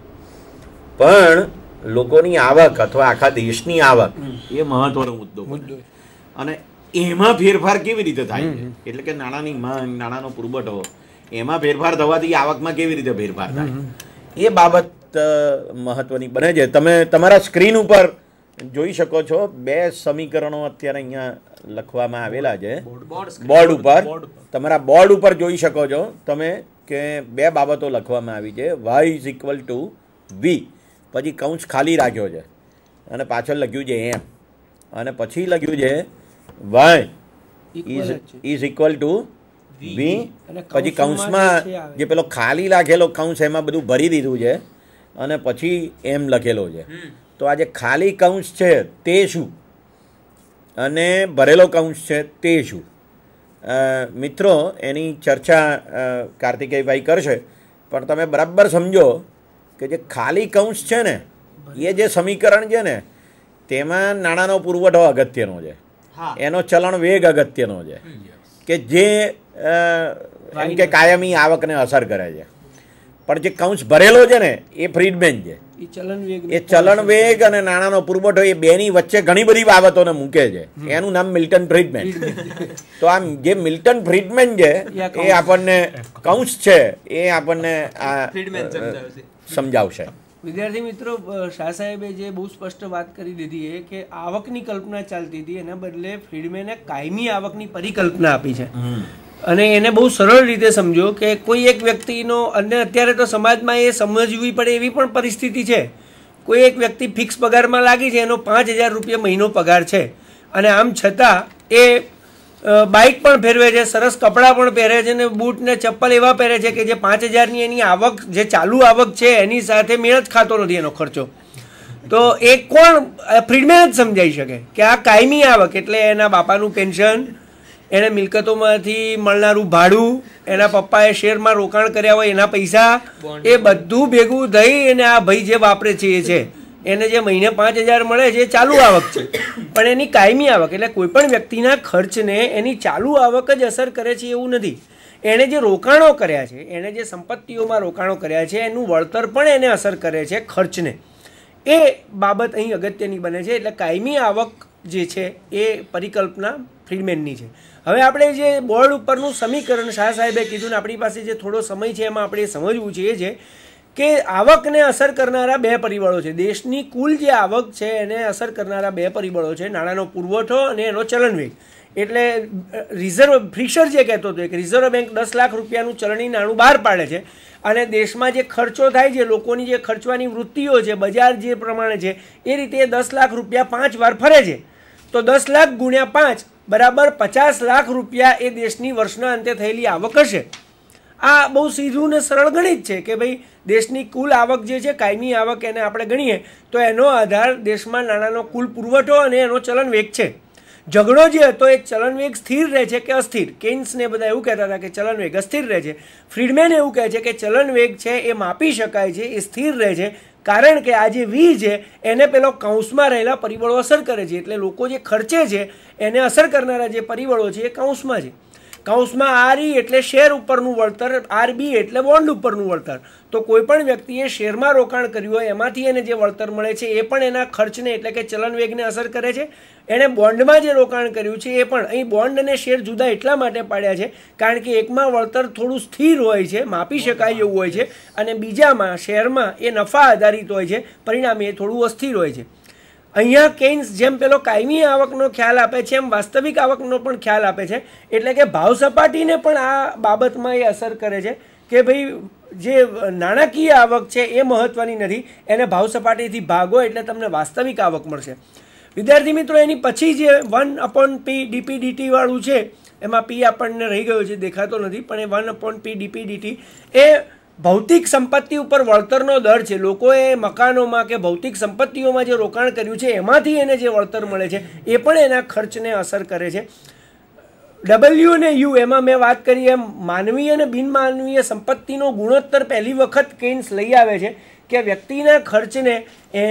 પણ લોકોની આવક અથવા આખા દેશની આવક એ મહત્વનો મુદ્દો. અને એમાં ફેરફાર કેવી રીતે થાય છે? એટલે કે નાણાંની માંગ, નાણાંનો પુરવઠો, એમાં ફેરફાર થવાથી આવકમાં કેવી રીતે ફેરફાર થાય એ બાબત બાબત મહત્વની બને છે. તમે તમારા સ્ક્રીન ઉપર જોઈ શકો છો 2 સમીકરણો અત્યારે અહીંયા લખવામાં આવેલા છે બોર્ડ ઉપર. તમારા બોર્ડ ઉપર જોઈ શકો છો તમે કે 2 બાબતો લખવામાં આવી છે. y is equal to v, પછી કૌંસ ખાલી રાખ્યો છે અને પાછળ લખ્યું છે એમ, અને પછી લખ્યું છે y is equal to v, પછી કૌંસમાં જે પેલો ખાલી રાખેલો કૌંસ એમાં બધું ભરી દીધું છે અને પછી એમ લખેલો છે. તો આ જે ખાલી કૌંસ છે તે શું અને ભરેલો કૌંસ છે તે શું? મિત્રો એની ચર્ચા કાર્તિકેયભાઈ કરશે, પણ તમે બરાબર સમજો કે જે ખાલી કૌંસ છે ને એ જે સમીકરણ છે ને તેમાં નાણાંનો પુરવઠો અગત્યનો છે, એનો ચલણ વેગ અગત્યનો છે કે જે એમ કે કાયમી આવકને અસર કરે છે. પણ જે કૌંસ ભરેલો છે ને એ ફ્રીડમેન છે. એ ચલણ વેગ અને નાણાંનો પુરવઠો એ બેની વચ્ચે ઘણી બધી બાબતોને મૂકે છે. એનું નામ મિલ્ટન ફ્રીડમેન. તો આમ જે મિલ્ટન ફ્રીડમેન છે એ આપણને કૌંસ છે એ આપણને સમજાવશે. વિદ્યાર્થી મિત્રો, શાહ સાહેબે જે બહુ સ્પષ્ટ વાત કરી દીધી એ કે આવકની કલ્પના ચાલતી હતી, એના બદલે ફ્રીડમેને કાયમી આવકની પરિકલ્પના આપી છે. અને એને બહુ સરળ રીતે સમજો કે કોઈ એક વ્યક્તિનો, અને અત્યારે તો સમાજમાં એ સમજવી પડે એવી પણ પરિસ્થિતિ છે, કોઈ એક વ્યક્તિ ફિક્સ પગારમાં લાગી છે, એનો 5,000 રૂપિયા મહિનો પગાર છે, અને આમ છતાં એ બાઇક પણ ફેરવે છે, સરસ કપડાં પણ પહેરે છે, ને બૂટ ને ચપ્પલ એવા પહેરે છે કે જે 5,000ની એની આવક, જે ચાલુ આવક છે એની સાથે મેળ જ ખાતો નથી એનો ખર્ચો. તો એ કોણ ફ્રીડમેન જ સમજાઈ શકે કે આ કાયમી આવક એટલે એના બાપાનું પેન્શન, એને મિલકતોમાંથી મળનારું ભાડું, એના પપ્પાએ શેરમાં રોકાણ કર્યા હોય એના પૈસા, એ બધું ભેગું થઈ અને આ ભાઈ જે વાપરે છે એ છે. એને જે મહિને 5,000 મળે છે એ ચાલુ આવક છે, પણ એની કાયમી આવક એટલે કોઈ પણ વ્યક્તિના ખર્ચને એની ચાલુ આવક જ અસર કરે છે એવું નથી. એણે જે રોકાણો કર્યા છે, એણે જે સંપત્તિઓમાં રોકાણો કર્યા છે એનું વળતર પણ એને અસર કરે છે ખર્ચને. એ બાબત અહીં અગત્યની બને છે. એટલે કાયમી આવક જે છે એ પરિકલ્પના ફ્રીડમેનની છે. હવે આપણે જે બોર્ડ ઉપરનું સમીકરણ શાહ સાહેબે કીધું ને આપણી પાસે જે થોડો સમય છે એમાં આપણે સમજવું છે એ છે કે આવકને અસર કરનારા 2 પરિબળો છે. દેશની કુલ જે આવક છે એને અસર કરનારા 2 પરિબળો છે, નાણાંનો પુરવઠો અને એનો ચલણ વેગ. એટલે રિઝર્વ ફિશર જે કહેતો હતો કે રિઝર્વ બેંક 10 લાખ રૂપિયાનું ચલણી નાણું બહાર પાડે છે, અને દેશમાં જે ખર્ચો થાય છે, લોકોની જે ખર્ચવાની વૃત્તિઓ છે, બજાર જે પ્રમાણે છે એ રીતે 10 લાખ રૂપિયા 5 વાર ફરે છે. તો 10 લાખ ગુણ્યા 5 બરાબર 50 લાખ રૂપિયા એ દેશની વર્ષના અંતે થયેલી આવક હશે. આ બહુ સીધું ને સરળ ગણિત છે કે ભાઈ દેશની કુલ આવક જે છે, કાયમી આવક એને આપણે ગણીએ તો એનો આધાર દેશમાં નાણાંનો કુલ પુરવઠો અને એનો ચલણ વેગ છે. ઝઘડો જે હતો એ ચલણ વેગ સ્થિર રહે છે કે અસ્થિર. કેન્સને બધા એવું કહેતા હતા કે ચલણ વેગ અસ્થિર રહે છે. ફ્રીડમેન એવું કહે છે કે ચલણ વેગ છે એ માપી શકાય છે, એ સ્થિર રહે છે, કારણ કે આ જે વી છે એને પેલો કૌંસમાં રહેલા પરિબળો અસર કરે છે. એટલે લોકો જે ખર્ચે છે એને અસર કરનારા જે પરિબળો છે એ કૌંસમાં છે. કૌંસમાં RE એટલે શેર ઉપરનું વળતર, RB એટલે બોન્ડ ઉપરનું વળતર. તો કોઈ પણ વ્યક્તિએ શેરમાં રોકાણ કર્યું હોય એમાંથી એને જે વળતર મળે છે એ પણ એના ખર્ચને એટલે કે ચલણ વેગને અસર કરે છે. એણે બોન્ડમાં જે રોકાણ કર્યું છે એ પણ, અહીં બોન્ડ અને શેર જુદા એટલા માટે પાડ્યા છે કારણ કે એકમાં વળતર થોડું સ્થિર હોય છે, માપી શકાય એવું હોય છે, અને બીજામાં શેરમાં એ નફા આધારિત હોય છે, પરિણામે એ થોડું અસ્થિર હોય છે. અહીંયા કેન્સ જેમ પેલો કાયમી આવકનો ખ્યાલ આપે છે એમ વાસ્તવિક આવકનો પણ ખ્યાલ આપે છે. એટલે કે ભાવ સપાટીને પણ આ બાબતમાં એ અસર કરે છે કે ભાઈ જે નાણાકીય આવક છે એ મહત્વની નથી, એને ભાવ સપાટીથી ભાગો એટલે તમને વાસ્તવિક આવક મળશે. વિદ્યાર્થી મિત્રો, એની પછી જે 1/p dp/dt વાળું છે, એમાં p આપણને રહી ગયો છે, દેખાતો નથી, પણ એ 1/p dp/dt એ ભૌતિક સંપત્તિ ઉપર વળતરનો દર છે. લોકોએ મકાનોમાં કે ભૌતિક સંપત્તિઓમાં જે રોકાણ કર્યું છે એમાંથી એને જે વળતર મળે છે એ પણ એના ખર્ચને અસર કરે છે. W અને U એમાં મેં વાત કરી એમ માનવીય અને બિનમાનવીય સંપત્તિનો ગુણોત્તર પહેલી વખત કેન્સ લઈ આવે છે કે વ્યક્તિના ખર્ચને એ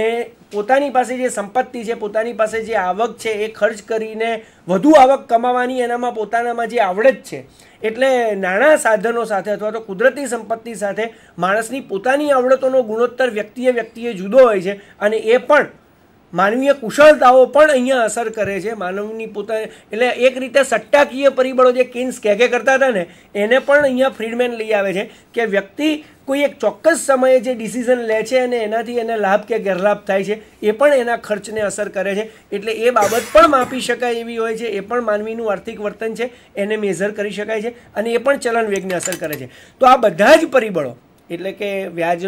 પોતાની પાસે જે સંપત્તિ છે, પોતાની પાસે જે આવક છે એ ખર્ચ કરીને વધુ આવક કમાવાની એનામાં પોતાનામાં જે આવડત છે, એટલે નાણાં સાધનો સાથે અથવા તો કુદરતી સંપત્તિ સાથે માણસની પોતાની આવડતોનો ગુણોત્તર વ્યક્તિએ જુદો હોય છે, અને એ પણ માનવીય કુશળતાઓ પણ અહીંયા અસર કરે છે માનવની પોતાની. એટલે એક રીતે સટ્ટાકીય પરિબળો જે કેન્સ કહે કરતા હતા ને એને પણ અહીંયા ફ્રીડમેન લઈ આવે છે કે વ્યક્તિ કોઈ એક ચોક્કસ સમયે જે ડિસિઝન લે છે અને એનાથી એને લાભ કે ગેરલાભ થાય છે એ પણ એના ખર્ચને અસર કરે છે. એટલે એ બાબત પણ માપી શકાય એવી હોય છે. એ પણ માનવીનું આર્થિક વર્તન છે, એને મેઝર કરી શકાય છે અને એ પણ ચલણ વેગને અસર કરે છે. તો આ બધા જ પરિબળો એટલે કે વ્યાજ,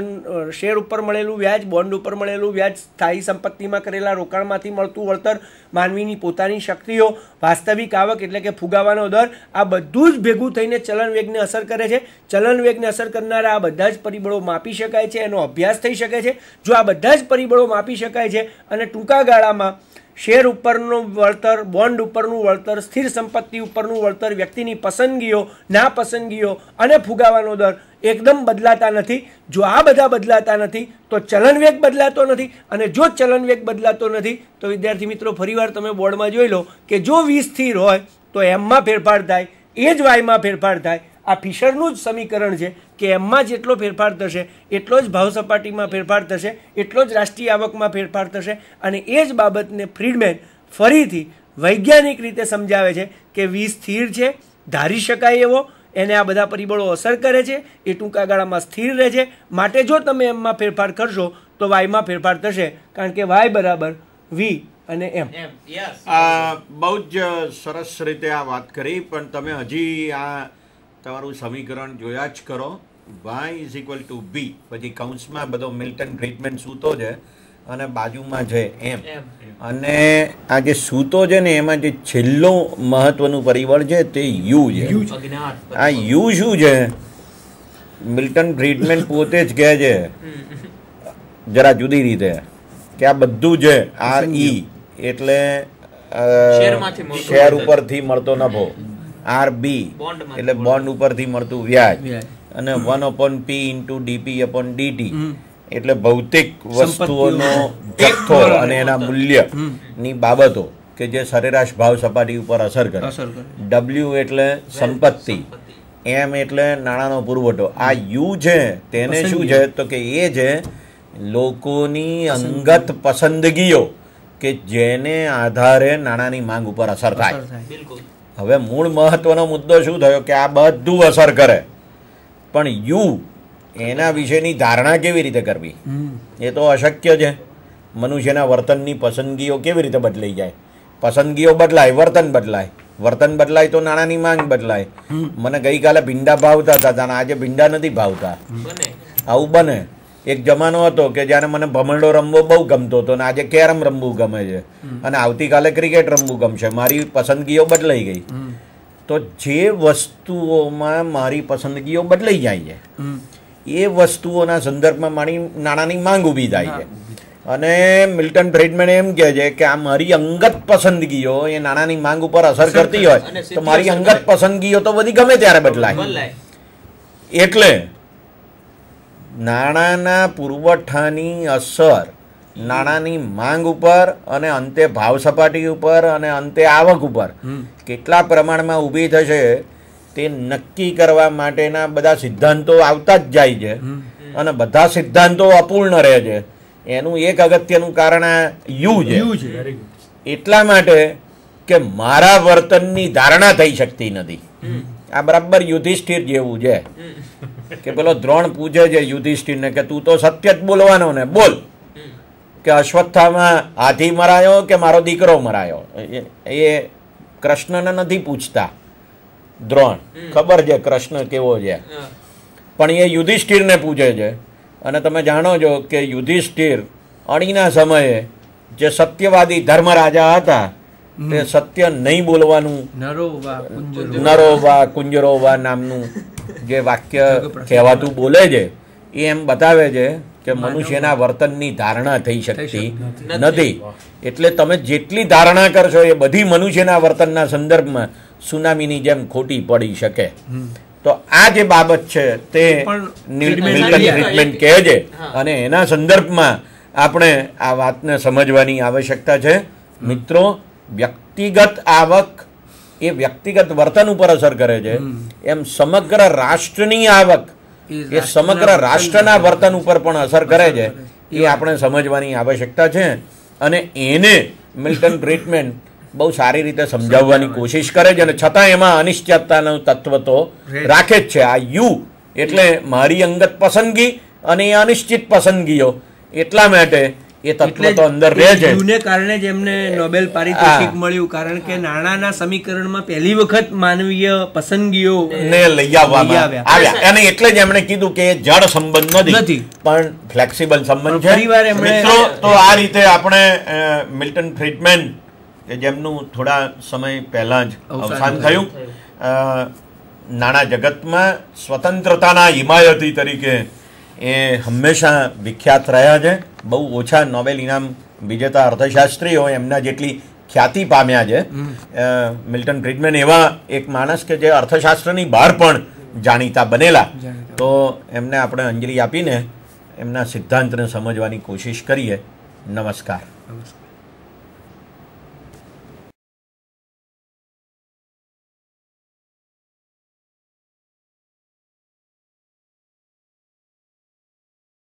શેર ઉપર મળેલું વ્યાજ, બોન્ડ ઉપર મળેલું વ્યાજ, સ્થાયી સંપત્તિમાં કરેલા રોકાણમાંથી મળતું વળતર, માનવીની પોતાની શક્તિઓ, વાસ્તવિક આવક એટલે કે ફુગાવાનો દર, આ બધું જ ભેગું થઈને ચલણ વેગને અસર કરે છે. ચલણ વેગને અસર કરનારા આ બધા જ પરિબળો માપી શકાય છે, એનો અભ્યાસ થઈ શકે છે. જો આ બધા જ પરિબળો માપી શકાય છે અને ટૂંકા ગાળામાં શેર ઉપરનું વળતર, બોન્ડ ઉપરનું વળતર, સ્થિર સંપત્તિ ઉપરનું વળતર, વ્યક્તિની પસંદગીઓ, નાપસંદગીઓ અને ફુગાવાનો દર એકદમ બદલાતા નથી. જો આ બધા બદલાતા નથી તો ચલણ વેગ બદલાતો નથી. અને જો ચલણ વેગ બદલાતો નથી તો વિદ્યાર્થી મિત્રો ફરીવાર તમે બોર્ડમાં જોઈ લો કે જો V સ્થિર હોય તો એમમાં ફેરફાર થાય, એ જ વાયમાં ફેરફાર થાય. આ ફિશરનું જ સમીકરણ છે કે એમમાં જેટલો ફેરફાર થશે એટલો જ ભાવ સપાટીમાં ફેરફાર થશે, એટલો જ રાષ્ટ્રીય આવકમાં ફેરફાર થશે. અને એ જ બાબતને ફ્રીડમેન ફરીથી વૈજ્ઞાનિક રીતે સમજાવે છે કે V સ્થિર છે, ધારી શકાય એવો, એને આ બધા પરિબળો અસર કરે છે, એ ટૂંકા ગાળામાં સ્થિર રહે છે. માટે જો તમે એમમાં ફેરફાર કરશો તો વાયમાં ફેરફાર થશે, કારણ કે વાય બરાબર V અને એમ. બહુ જ સરસ રીતે આ વાત કરી, પણ તમે હજી આ તમારું સમીકરણ જોયા જ કરો. y = b, પછી કૌંસમાં બધો મિલ્ટન ફ્રીડમેન સૂતો છે અને બાજુમાં છે એમ. અને આ જે સૂતો છે ને એમાં જે છેલ્લું મહત્વનું પરિબળ છે તે યુ છે. આ યુ શું છે? મિલ્ટન ફ્રીડમેન પોતે જ કહે છે જરા જુદી રીતે કે આ બધું છે RE એટલે શેર ઉપરથી મળતો નફો, RB એટલે બોન્ડ ઉપરથી મળતું વ્યાજ, અને 1/P × dP/dt એટલે ભૌતિક વસ્તુઓનો જથ્થો અને એના મૂલ્ય ની બાબતો કે જે સરેરાશ ભાવ સપાટી ઉપર અસર કરે. W એટલે સંપત્તિ, M એટલે નાણાંનો પુરવઠો. આ U છે તેને શું છે તો કે એ છે લોકોની અંગત પસંદગીઓ કે જેને આધારે નાણાંની માંગ ઉપર અસર થાય. હવે મૂળ મહત્વનો મુદ્દો શું થયો કે આ બધું અસર કરે, પણ યુ એના વિશેની ધારણા કેવી રીતે કરવી એ તો અશક્ય છે. મનુષ્યના વર્તનની પસંદગીઓ કેવી રીતે બદલાઈ જાય? પસંદગીઓ બદલાય, વર્તન બદલાય, વર્તન બદલાય તો નાણાંની માંગ બદલાય. મને ગઈકાલે ભીંડા ભાવતા હતા અને આજે ભીંડા નથી ભાવતા. આવું બને. એક જમાનો હતો કે જ્યારે મને ભમરડો રમવો બહુ ગમતો હતો અને આજે કેરમ રમવું ગમે છે અને આવતીકાલે ક્રિકેટ રમવું ગમશે. મારી પસંદગીઓ બદલાઈ ગઈ. તો જે વસ્તુઓમાં મારી પસંદગીઓ બદલાઈ જાય છે એ વસ્તુઓના સંદર્ભમાં મારી નાણાંની માંગ ઊભી થાય છે. અને મિલ્ટન ફ્રીડમેન એમ કહે છે કે આ મારી અંગત પસંદગીઓ એ નાણાંની માંગ ઉપર અસર કરતી હોય તો મારી અંગત પસંદગીઓ તો બધી ગમે ત્યારે બદલાય. એટલે નાણાંના પુરવઠાની અસર નાણાંની માંગ ઉપર અને અંતે ભાવ સપાટી ઉપર અને અંતે આવક ઉપર કેટલા પ્રમાણમાં ઊભી થશે તે નક્કી કરવા માટેના બધા સિદ્ધાંતો આવતા જ જાય છે અને બધા સિદ્ધાંતો અપૂર્ણ રહે છે. એનું એક અગત્યનું કારણ આ યુ છે. એટલા માટે કે મારા વર્તનની ધારણા થઈ શકતી નથી. આ બરાબર યુધિષ્ઠિર જેવું છે કે પેલો દ્રોણ પૂછે છે યુધિષ્ઠિરને કે તું તો સત્ય જ બોલવાનો ને, બોલ કે અશ્વત્થામાં હાથી મરાયો કે મારો દીકરો મરાયો. એ કૃષ્ણને નથી પૂછતા દ્રોણ, ખબર છે કૃષ્ણ કેવો છે, પણ એ યુધિષ્ઠિરને પૂછે છે. અને તમે જાણો છો કે યુધિષ્ઠિર અણીના સમયે જે સત્યવાદી ધર્મરાજા હતા તે સત્ય નહીં બોલવાનું નરો વા કુંજરો વા નામનું જે વાક્ય કહેવાતું બોલે છે એ એમ બતાવે છે કે મનુષ્યના વર્તનની ધારણા થઈ શકતી નથી. એટલે તમે જેટલી ધારણા કરશો એ બધી મનુષ્યના વર્તનના સંદર્ભમાં સુનામીની જેમ ખોટી પડી શકે. તો આ જે બાબત છે તે મિલ્ટન ફ્રીડમેન કહે છે અને એના સંદર્ભમાં આપણે આ વાતને સમજવાની આવશ્યકતા છે. મિત્રો, વ્યક્તિગત આવક એ વ્યક્તિગત વર્તન ઉપર અસર કરે છે, એમ સમગ્ર રાષ્ટ્રની આવક એ સમગ્ર રાષ્ટ્રના વર્તન ઉપર પણ અસર કરે છે. એ આપણે સમજવાની આવશ્યકતા છે અને એને મિલ્ટન ફ્રીડમેન બહુ સારી રીતે સમજાવવાની કોશિશ કરે છે અને છતાં એમાં અનિશ્ચિતતાનું તત્વ તો રાખે જ છે. આ યુ એટલે મારી અંગત પસંદગી અને એ અનિશ્ચિત પસંદગીઓ એટલા માટે એ તત્વ તો અંદર રહે છે. ને કારણે જ એમને નોબેલ પારિતોષિક મળ્યું, કારણ કે નાણાંના સમીકરણમાં પહેલી વખત માનવીય પસંદગીઓ ને લઈ આવવામાં આવ્યા અને એટલે જ એમણે કીધું કે જળ સંબંધ નથી પણ ફ્લેક્સિબલ સંબંધ છે. મિત્રો, તો આ રીતે આપણે મિલ્ટન ફ્રીડમેન કે જેમનું થોડા સમય પહેલા જ અવસાન થયું, નાણાં જગતમાં સ્વતંત્રતાના હિમાયતી તરીકે એ હંમેશા વિખ્યાત રહ્યા છે. બહુ ઓછા નોબેલ ઇનામ વિજેતા અર્થશાસ્ત્રીઓ એમના જેટલી ખ્યાતિ પામ્યા છે. મિલ્ટન ફ્રીડમેન એવા એક માણસ કે જે અર્થશાસ્ત્રની બહાર પણ જાણીતા બનેલા, તો એમને આપણે અંજલિ આપીને એમના સિદ્ધાંતને સમજવાની કોશિશ કરીએ. નમસ્કાર.